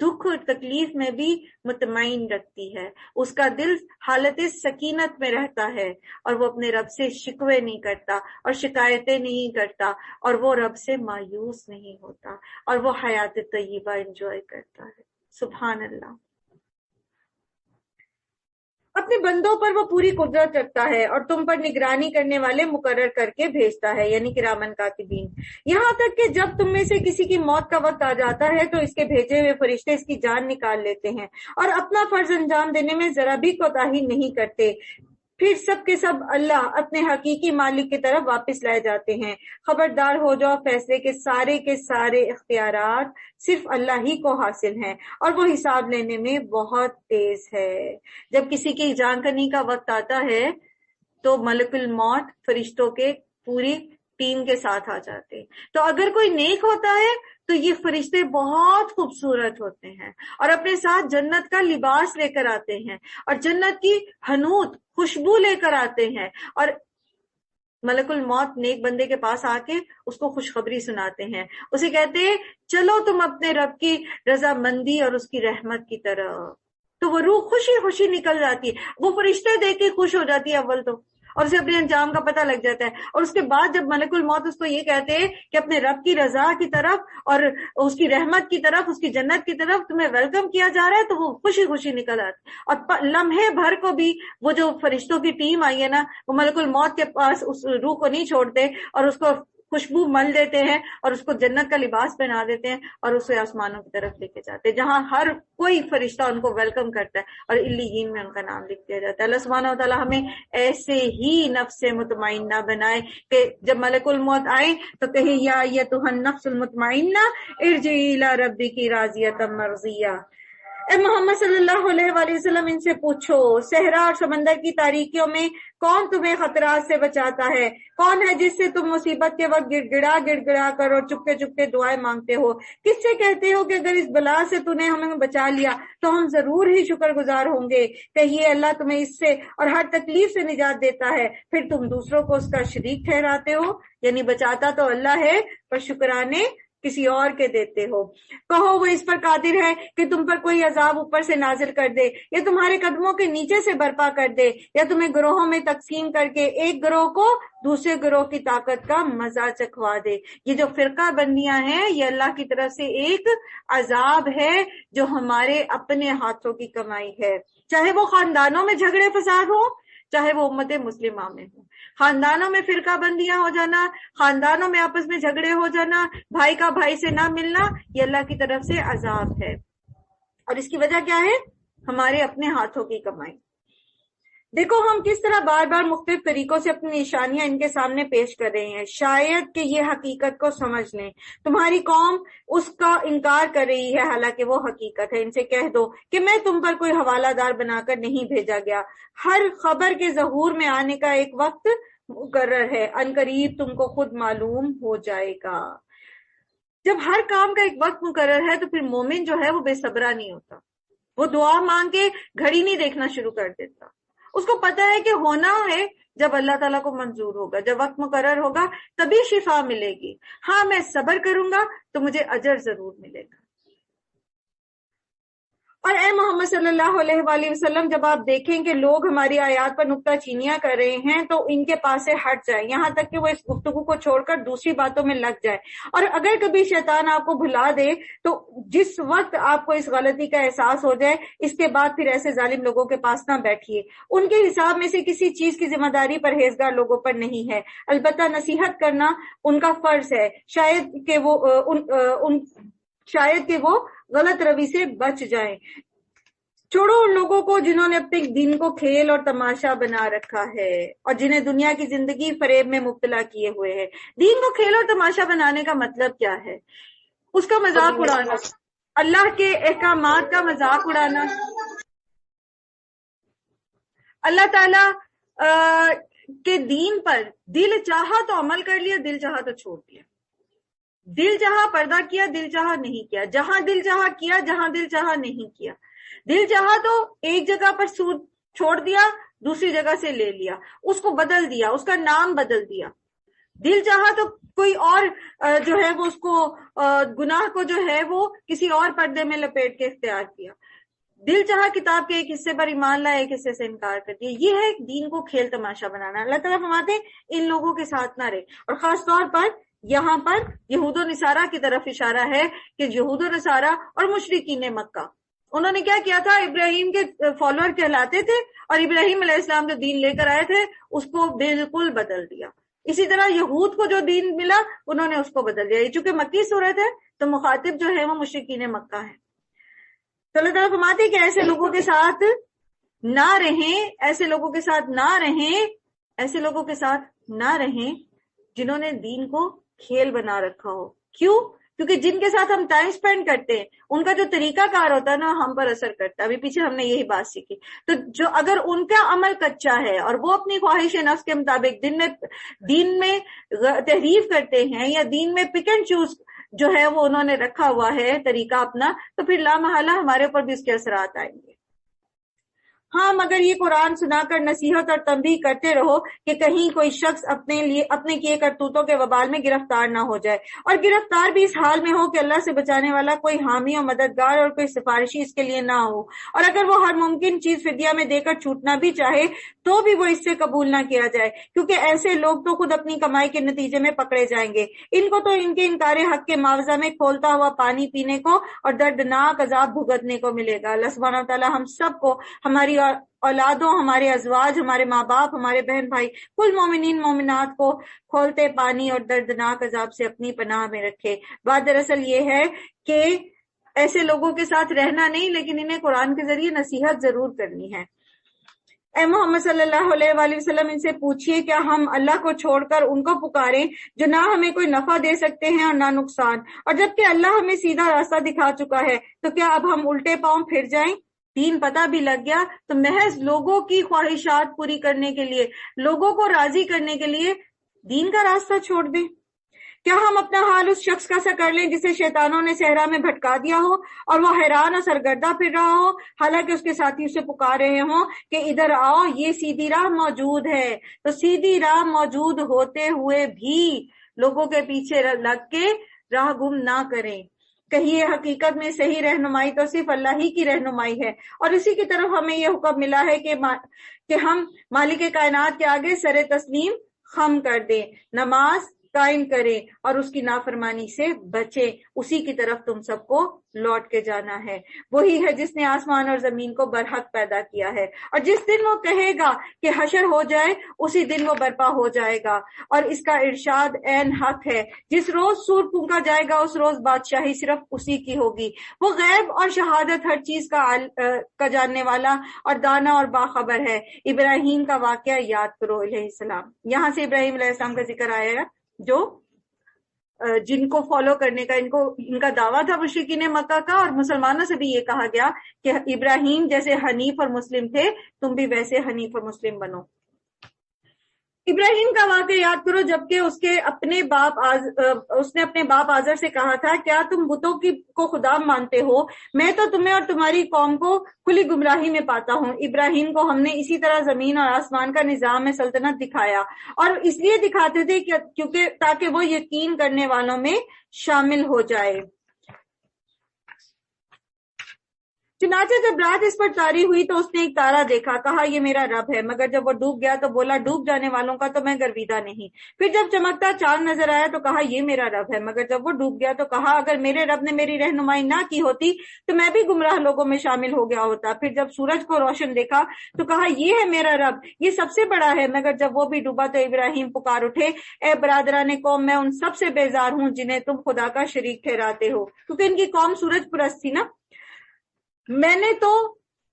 دکھ اور تکلیف میں بھی مطمئن رکھتی ہے. اس کا دل حالت سکینت میں رہتا ہے اور وہ اپنے رب سے شکوے نہیں کرتا اور شکایتیں نہیں کرتا اور وہ رب سے مایوس نہیں ہوتا اور وہ حیات طیبہ انجوائے کرتا ہے. سبحان اللہ. اپنے بندوں پر وہ پوری قدرت رکھتا ہے اور تم پر نگرانی کرنے والے مقرر کر کے بھیجتا ہے، یعنی کرامن کاتبین. یہاں تک کہ جب تم میں سے کسی کی موت کا وقت آ جاتا ہے تو اس کے بھیجے ہوئے فرشتے اس کی جان نکال لیتے ہیں اور اپنا فرض انجام دینے میں ذرا بھی کوتاہی نہیں کرتے. پھر سب کے سب اللہ اپنے حقیقی مالک کی طرف واپس لائے جاتے ہیں۔ خبردار ہو جاؤ، فیصلے کے سارے اختیارات صرف اللہ ہی کو حاصل ہیں اور وہ حساب لینے میں بہت تیز ہے۔ جب کسی کی جان کنی کا وقت آتا ہے تو ملک الموت فرشتوں کے پوری ٹیم کے ساتھ آ جاتے ہیں۔ تو اگر کوئی نیک ہوتا ہے تو یہ فرشتے بہت خوبصورت ہوتے ہیں اور اپنے ساتھ جنت کا لباس لے کر آتے ہیں اور جنت کی حنوط خوشبو لے کر آتے ہیں، اور ملک الموت نیک بندے کے پاس آ کے اس کو خوشخبری سناتے ہیں، اسے کہتے ہیں چلو تم اپنے رب کی رضامندی اور اس کی رحمت کی طرف۔ تو وہ روح خوشی خوشی نکل جاتی ہے، وہ فرشتے دیکھ کے خوش ہو جاتی ہے اول تو، اور اسے اپنے انجام کا پتہ لگ جاتا ہے، اور اس کے بعد جب ملک الموت اس کو یہ کہتے ہیں کہ اپنے رب کی رضا کی طرف اور اس کی رحمت کی طرف، اس کی جنت کی طرف تمہیں ویلکم کیا جا رہا ہے، تو وہ خوشی خوشی نکل آتی ہے۔ اور لمحے بھر کو بھی وہ جو فرشتوں کی ٹیم آئی ہے نا، وہ ملک الموت کے پاس اس روح کو نہیں چھوڑتے اور اس کو خوشبو مل دیتے ہیں اور اس کو جنت کا لباس پہنا دیتے ہیں اور اسے آسمانوں کی طرف لے کے جاتے ہیں، جہاں ہر کوئی فرشتہ ان کو ویلکم کرتا ہے اور علیین میں ان کا نام لکھ دیا جاتا ہے۔ اللہ سبحانہ و تعالیٰ ہمیں ایسے ہی نفس مطمئنہ بنائے کہ جب ملک الموت آئے تو کہے یا ایتھا النفس المطمئنہ ارجعی الی ربک راضیۃ مرضیہ۔ اے محمد صلی اللہ علیہ وآلہ وسلم، ان سے پوچھو صحرا اور سمندر کی تاریکیوں میں کون تمہیں خطرات سے بچاتا ہے؟ کون ہے جس سے تم مصیبت کے وقت گڑ گڑا کر اور چپکے چپکے دعائیں مانگتے ہو؟ کس سے کہتے ہو کہ اگر اس بلا سے تو نے ہمیں بچا لیا تو ہم ضرور ہی شکر گزار ہوں گے؟ کہیے اللہ تمہیں اس سے اور ہر تکلیف سے نجات دیتا ہے، پھر تم دوسروں کو اس کا شریک ٹھہراتے ہو؟ یعنی بچاتا تو اللہ ہے پر شکرانے کسی اور کے دیتے ہو۔ کہو وہ اس پر قادر ہے کہ تم پر کوئی عذاب اوپر سے نازل کر دے یا تمہارے قدموں کے نیچے سے برپا کر دے یا تمہیں گروہوں میں تقسیم کر کے ایک گروہ کو دوسرے گروہ کی طاقت کا مزہ چکھوا دے۔ یہ جو فرقہ بندیاں ہیں یہ اللہ کی طرف سے ایک عذاب ہے جو ہمارے اپنے ہاتھوں کی کمائی ہے، چاہے وہ خاندانوں میں جھگڑے فساد ہوں، چاہے وہ امت مسلمہ میں ہوں۔ خاندانوں میں فرقہ بندیاں ہو جانا، خاندانوں میں آپس میں جھگڑے ہو جانا، بھائی کا بھائی سے نہ ملنا، یہ اللہ کی طرف سے عذاب ہے، اور اس کی وجہ کیا ہے؟ ہمارے اپنے ہاتھوں کی کمائی۔ دیکھو ہم کس طرح بار بار مختلف طریقوں سے اپنی نشانیاں ان کے سامنے پیش کر رہے ہیں، شاید کہ یہ حقیقت کو سمجھ لیں۔ تمہاری قوم اس کا انکار کر رہی ہے حالانکہ وہ حقیقت ہے۔ ان سے کہہ دو کہ میں تم پر کوئی حوالہ دار بنا کر نہیں بھیجا گیا، ہر خبر کے ظہور میں آنے کا ایک وقت مقرر ہے، عنقریب تم کو خود معلوم ہو جائے گا۔ جب ہر کام کا ایک وقت مقرر ہے تو پھر مومن جو ہے وہ بے صبرا نہیں ہوتا، وہ دعا مانگ کے گھڑی نہیں دیکھنا شروع کر دیتا، اس کو پتا ہے کہ ہونا ہے جب اللہ تعالیٰ کو منظور ہوگا، جب وقت مقرر ہوگا تبھی شفا ملے گی۔ ہاں میں صبر کروں گا تو مجھے اجر ضرور ملے گا۔ اور اے محمد صلی اللہ علیہ وآلہ وسلم، جب آپ دیکھیں کہ لوگ ہماری آیات پر نکتہ چینیاں کر رہے ہیں تو ان کے پاس سے ہٹ جائیں، یہاں تک کہ وہ اس گفتگو کو چھوڑ کر دوسری باتوں میں لگ جائے، اور اگر کبھی شیطان آپ کو بھلا دے تو جس وقت آپ کو اس غلطی کا احساس ہو جائے اس کے بعد پھر ایسے ظالم لوگوں کے پاس نہ بیٹھیے، ان کے حساب میں سے کسی چیز کی ذمہ داری پرہیزگار لوگوں پر نہیں ہے، البتہ نصیحت کرنا ان کا فرض ہے، شاید کہ وہ غلط روی سے بچ جائیں۔ چھوڑو ان لوگوں کو جنہوں نے اپنے دین کو کھیل اور تماشا بنا رکھا ہے اور جنہیں دنیا کی زندگی فریب میں مبتلا کیے ہوئے ہے۔ دین کو کھیل اور تماشا بنانے کا مطلب کیا ہے؟ اس کا مذاق اڑانا، اللہ کے احکامات کا مذاق اڑانا۔ اللہ تعالیٰ کے دین پر دل چاہا تو عمل کر لیا، دل چاہا تو چھوڑ دیا، دل چاہا پردہ کیا، دل چاہا نہیں کیا، جہاں دل چاہا کیا، جہاں دل چاہا نہیں کیا، دل چاہا تو ایک جگہ پر سود چھوڑ دیا، دوسری جگہ سے لے لیا، اس کو بدل دیا، اس کا نام بدل دیا، دل چاہا تو کوئی اور جو ہے وہ اس کو گناہ کو جو ہے وہ کسی اور پردے میں لپیٹ کے اختیار کیا، دل چاہا کتاب کے ایک حصے پر ایمان لائے، ایک حصے سے انکار کر دیا۔ یہ ہے دین کو کھیل تماشا بنانا۔ اللہ تعالیٰ فرماتے ہیں ان لوگوں کے ساتھ نہ رہے، اور خاص طور پر یہاں پر یہود و نصارہ کی طرف اشارہ ہے کہ یہود و نصارہ اور مشرکین مکہ، انہوں نے کیا کیا تھا؟ ابراہیم کے فالوور کہلاتے تھے اور ابراہیم علیہ السلام جو دین لے کر آئے تھے اس کو بالکل بدل دیا۔ اسی طرح یہود کو جو دین ملا انہوں نے اس کو بدل دیا۔ چونکہ مکی صورت ہے تو مخاطب جو ہے وہ مشرکین مکہ ہیں۔ تو اللہ تعالیٰ فرماتے ہیں کہ ایسے لوگوں کے ساتھ نہ رہیں، ایسے لوگوں کے ساتھ نہ رہیں، ایسے لوگوں کے ساتھ نہ رہیں جنہوں نے دین کو کھیل بنا رکھا ہو۔ کیوں؟ کیونکہ جن کے ساتھ ہم ٹائم سپینڈ کرتے ہیں ان کا جو طریقہ کار ہوتا ہے نا ہم پر اثر کرتا ہے۔ ابھی پیچھے ہم نے یہی بات سیکھی۔ تو جو اگر ان کا عمل کچا ہے اور وہ اپنی خواہش نفس کے مطابق دین میں تحریف کرتے ہیں یا دین میں پک اینڈ چوز جو ہے وہ انہوں نے رکھا ہوا ہے طریقہ اپنا، تو پھر لامحالہ ہمارے اوپر بھی اس کے اثرات آئیں گے۔ ہاں مگر یہ قرآن سنا کر نصیحت اور تنبیہ کرتے رہو کہ کہیں کوئی شخص اپنے کیے کرتوتوں کے وبال میں گرفتار نہ ہو جائے، اور گرفتار بھی اس حال میں ہو کہ اللہ سے بچانے والا کوئی حامی اور مددگار اور کوئی سفارشی اس کے لیے نہ ہو، اور اگر وہ ہر ممکن چیز فدیہ میں دے کر چھوٹنا بھی چاہے تو بھی وہ اس سے قبول نہ کیا جائے، کیونکہ ایسے لوگ تو خود اپنی کمائی کے نتیجے میں پکڑے جائیں گے۔ ان کو تو ان کے انکار حق کے معاوضہ میں کھولتا ہوا پانی پینے کو اور دردناک عذاب بھگتنے کو ملے گا۔ اللہ سبحانہ و تعالی ہم سب کو، ہماری اولادوں، ہمارے ازواج، ہمارے ماں باپ، ہمارے بہن بھائی، کل مومنین مومنات کو کھولتے پانی اور دردناک عذاب سے اپنی پناہ میں رکھے۔ بات دراصل یہ ہے کہ ایسے لوگوں کے ساتھ رہنا نہیں، لیکن انہیں قرآن کے ذریعے نصیحت ضرور کرنی ہے۔ اے محمد صلی اللہ علیہ وآلہ وسلم، ان سے پوچھئے کیا ہم اللہ کو چھوڑ کر ان کو پکاریں جو نہ ہمیں کوئی نفع دے سکتے ہیں اور نہ نقصان، اور جبکہ اللہ ہمیں سیدھا راستہ دکھا چکا ہے، تو کیا اب ہم الٹے پاؤں پھر جائیں؟ دین پتہ بھی لگ گیا تو محض لوگوں کی خواہشات پوری کرنے کے لیے، لوگوں کو راضی کرنے کے لیے دین کا راستہ چھوڑ دیں؟ کیا ہم اپنا حال اس شخص کا سا کر لیں جسے شیطانوں نے صحرا میں بھٹکا دیا ہو اور وہ حیران اور سرگردہ پھر رہا ہو، حالانکہ اس کے ساتھی اسے پکار رہے ہوں کہ ادھر آؤ، یہ سیدھی راہ موجود ہے۔ تو سیدھی راہ موجود ہوتے ہوئے بھی لوگوں کے پیچھے لگ کے راہ گم نہ کریں۔ کہیے حقیقت میں صحیح رہنمائی تو صرف اللہ ہی کی رہنمائی ہے، اور اسی کی طرف ہمیں یہ حکم ملا ہے کہ ہم مالک کائنات کے آگے سر تسلیم خم کر دیں، نماز قائم کریں اور اس کی نافرمانی سے بچیں۔ اسی کی طرف تم سب کو لوٹ کے جانا ہے۔ وہی ہے جس نے آسمان اور زمین کو برحق پیدا کیا ہے، اور جس دن وہ کہے گا کہ حشر ہو جائے اسی دن وہ برپا ہو جائے گا، اور اس کا ارشاد عین حق ہے۔ جس روز سور پھونکا جائے گا اس روز بادشاہی صرف اسی کی ہوگی۔ وہ غیب اور شہادت ہر چیز کا جاننے والا اور دانا اور باخبر ہے۔ ابراہیم کا واقعہ یاد کرو علیہ السلام۔ یہاں سے ابراہیم علیہ السلام کا ذکر آیا ہے، جو جن کو فالو کرنے کا ان کا دعویٰ تھا مشرکین مکہ کا، اور مسلمانوں سے بھی یہ کہا گیا کہ ابراہیم جیسے حنیف اور مسلم تھے تم بھی ویسے حنیف اور مسلم بنو۔ ابراہیم کا واقعہ یاد کرو جبکہ اس نے اپنے باپ آزر سے کہا تھا کیا تم بتوں کو خدا مانتے ہو؟ میں تو تمہیں اور تمہاری قوم کو کھلی گمراہی میں پاتا ہوں۔ ابراہیم کو ہم نے اسی طرح زمین اور آسمان کا نظام میں سلطنت دکھایا، اور اس لیے دکھاتے تھے کیونکہ تاکہ وہ یقین کرنے والوں میں شامل ہو جائے۔ چنانچہ جب رات اس پر تاری ہوئی تو اس نے ایک تارا دیکھا، کہا یہ میرا رب ہے، مگر جب وہ ڈوب گیا تو بولا ڈوب جانے والوں کا تو میں گرویدہ نہیں۔ پھر جب چمکتا چاند نظر آیا تو کہا یہ میرا رب ہے، مگر جب وہ ڈوب گیا تو کہا اگر میرے رب نے میری رہنمائی نہ کی ہوتی تو میں بھی گمراہ لوگوں میں شامل ہو گیا ہوتا۔ پھر جب سورج کو روشن دیکھا تو کہا یہ ہے میرا رب، یہ سب سے بڑا ہے، مگر جب وہ بھی ڈوبا تو ابراہیم پکار اٹھے اے برادران قوم، میں ان سب سے بیزار ہوں جنہیں تم خدا کا شریک ٹھہراتے ہو۔ کیونکہ ان کی قوم سورج پرست تھی نا۔ میں نے تو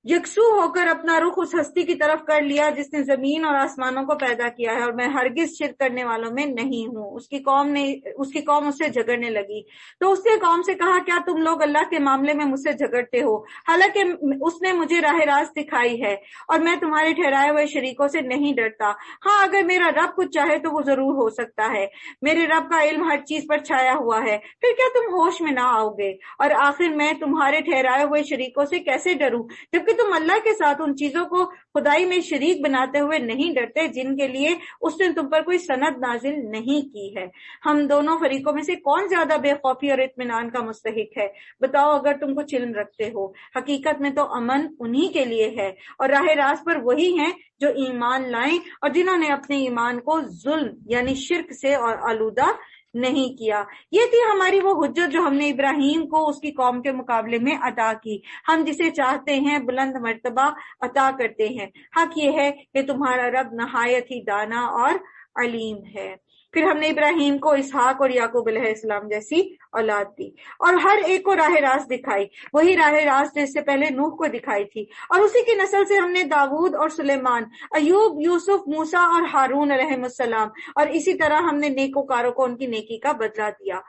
یکسو ہو کر اپنا رخ اس ہستی کی طرف کر لیا جس نے زمین اور آسمانوں کو پیدا کیا ہے، اور میں ہرگز شرک کرنے والوں میں نہیں ہوں۔ اس کی قوم اس سے جھگڑنے لگی تو اس نے قوم سے کہا کیا تم لوگ اللہ کے معاملے میں مجھ سے جھگڑتے ہو، حالانکہ اس نے مجھے راہ راست دکھائی ہے اور میں تمہارے ٹھہرائے ہوئے شریکوں سے نہیں ڈرتا۔ ہاں اگر میرا رب کچھ چاہے تو وہ ضرور ہو سکتا ہے، میرے رب کا علم ہر چیز پر چھایا ہوا ہے، پھر کیا تم ہوش میں نہ آؤ گے؟ اور آخر میں تمہارے ٹھہرائے ہوئے شریکوں سے کیسے ڈروں جبکہ تم اللہ کے ساتھ ان چیزوں کو خدائی میں شریک بناتے ہوئے نہیں ڈرتے جن کے لیے اس نے تم پر کوئی سند نازل نہیں کی ہے۔ ہم دونوں فریقوں میں سے کون زیادہ بے خوفی اور اطمینان کا مستحق ہے؟ بتاؤ اگر تم کچھ علم رکھتے ہو۔ حقیقت میں تو امن انہی کے لیے ہے، اور راہ راست پر وہی ہیں جو ایمان لائیں اور جنہوں نے اپنے ایمان کو ظلم یعنی شرک سے اور آلودہ نہیں کیا۔ یہ تھی ہماری وہ حجت جو ہم نے ابراہیم کو اس کی قوم کے مقابلے میں عطا کی۔ ہم جسے چاہتے ہیں بلند مرتبہ عطا کرتے ہیں۔ حق یہ ہے کہ تمہارا رب نہایت ہی دانا اور علیم ہے۔ پھر ہم نے ابراہیم کو اسحاق اور یعقوب علیہ السلام جیسی اولاد دی اور ہر ایک کو راہ راست دکھائی، وہی راہ راست جس سے پہلے نوح کو دکھائی تھی، اور اسی کی نسل سے ہم نے داؤد اور سلیمان، ایوب، یوسف، موسیٰ اور ہارون علیہ السلام، اور اسی طرح ہم نے نیکوکاروں کو ان کی نیکی کا بدلہ دیا،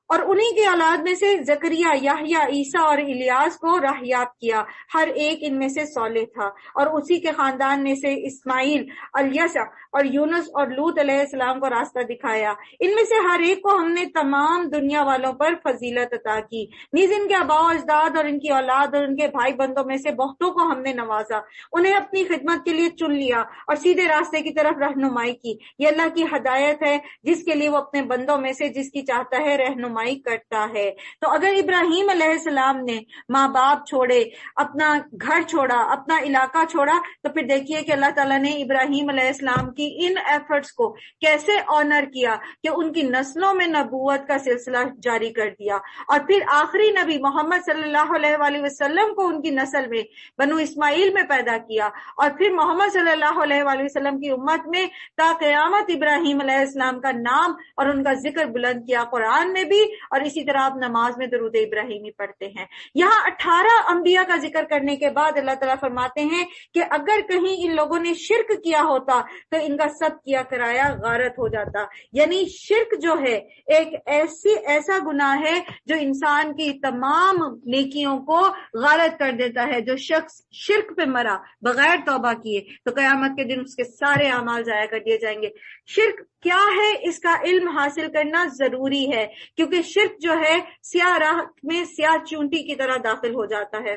اور انہی کی اولاد میں سے زکریا، یحییٰ، عیسیٰ اور الیاس کو راہیاب کیا، ہر ایک ان میں سے صالح تھا، اور اسی کے خاندان میں سے اسماعیل، الیسع اور یونس اور لوط علیہ السلام کو راستہ دکھایا، ان میں سے ہر ایک کو ہم نے تمام دنیا والوں پر فضیلت عطا کی، نیز ان کے آباء و اجداد اور ان کی اولاد اور ان کے بھائی بندوں میں سے بہتوں کو ہم نے نوازا، انہیں اپنی خدمت کے لیے چن لیا اور سیدھے راستے کی طرف رہنمائی کی، یہ اللہ کی ہدایت ہے جس کے لیے وہ اپنے بندوں میں سے جس کی چاہتا ہے رہنمائی کرتا ہے۔ تو اگر ابراہیم علیہ السلام نے ماں باپ چھوڑے، اپنا گھر چھوڑا، اپنا علاقہ چھوڑا، تو پھر دیکھیے کہ اللہ تعالیٰ نے ابراہیم علیہ السلام کی ان ایفرٹس کو کیسے آنر کیا کہ ان کی نسلوں میں نبوت کا سلسلہ جاری کر دیا، اور پھر آخری نبی محمد صلی اللہ علیہ وآلہ وسلم کو ان کی نسل میں بنو اسماعیل میں پیدا کیا، اور پھر محمد صلی اللہ علیہ وآلہ وسلم کی امت میں تا قیامت ابراہیم علیہ السلام کا نام اور ان کا ذکر بلند کیا قرآن میں بھی، اور اسی طرح آپ نماز میں درود ابراہیمی پڑھتے ہیں۔ یہاں 18 انبیاء کا ذکر کرنے کے بعد اللہ تعالیٰ فرماتے ہیں کہ اگر کہیں ان لوگوں نے شرک کیا ہوتا تو ان کا سب کیا کرایا غارت ہو جاتا، یعنی شرک جو ہے ایک ایسا گناہ ہے جو انسان کی تمام نیکیوں کو غارت کر دیتا ہے۔ جو شخص شرک پہ مرا بغیر توبہ کیے تو قیامت کے دن اس کے سارے اعمال ضائع کر دیے جائیں گے۔ شرک کیا ہے اس کا علم حاصل کرنا ضروری ہے، کیونکہ شرک جو ہے سیاہ راہ میں سیاہ چونٹی کی طرح داخل ہو جاتا ہے۔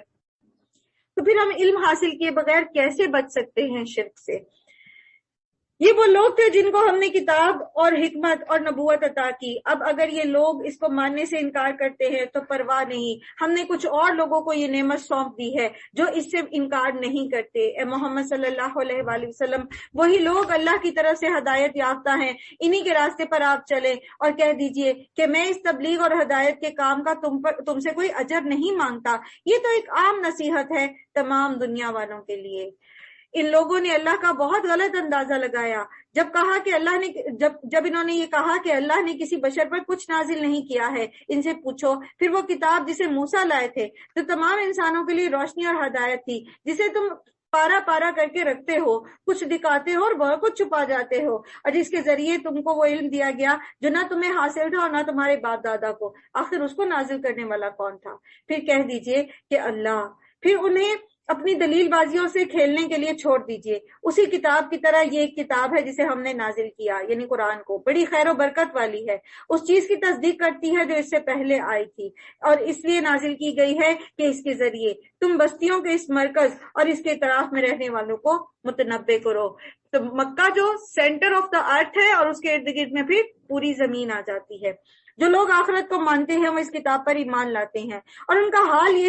تو پھر ہم علم حاصل کیے بغیر کیسے بچ سکتے ہیں شرک سے؟ یہ وہ لوگ تھے جن کو ہم نے کتاب اور حکمت اور نبوت عطا کی، اب اگر یہ لوگ اس کو ماننے سے انکار کرتے ہیں تو پرواہ نہیں، ہم نے کچھ اور لوگوں کو یہ نعمت سونپ دی ہے جو اس سے انکار نہیں کرتے۔ اے محمد صلی اللہ علیہ وآلہ وسلم، وہی لوگ اللہ کی طرف سے ہدایت یافتہ ہیں، انہی کے راستے پر آپ چلیں، اور کہہ دیجئے کہ میں اس تبلیغ اور ہدایت کے کام کا تم سے کوئی اجر نہیں مانگتا، یہ تو ایک عام نصیحت ہے تمام دنیا والوں کے لیے۔ ان لوگوں نے اللہ کا بہت غلط اندازہ لگایا جب انہوں نے یہ کہا کہ اللہ نے کسی بشر پر کچھ نازل نہیں کیا ہے، ان سے پوچھو پھر وہ کتاب جسے موسیٰ لائے تھے تو تمام انسانوں کے لیے روشنی اور ہدایت تھی، جسے تم پارا پارا کر کے رکھتے ہو، کچھ دکھاتے ہو اور بہت کچھ چھپا جاتے ہو، اور جس کے ذریعے تم کو وہ علم دیا گیا جو نہ تمہیں حاصل تھا اور نہ تمہارے باپ دادا کو، آخر اس کو نازل کرنے والا کون تھا؟ پھر کہہ دیجئے کہ اللہ، پھر انہیں اپنی دلیل بازیوں سے کھیلنے کے لیے چھوڑ دیجئے، اسی کتاب کی طرح یہ ایک کتاب ہے جسے ہم نے نازل کیا، یعنی قرآن کو، بڑی خیر و برکت والی ہے، اس چیز کی تصدیق کرتی ہے جو اس سے پہلے آئی تھی، اور اس لیے نازل کی گئی ہے کہ اس کے ذریعے تم بستیوں کے اس مرکز اور اس کے اطراف میں رہنے والوں کو متنبع کرو۔ تو مکہ جو سینٹر آف دا ارتھ ہے اور اس کے ارد گرد میں پھر پوری زمین آ جاتی ہے۔ جو لوگ آخرت کو مانتے ہیں وہ اس کتاب پر ایمان لاتے ہیں، اور ان کا حال یہ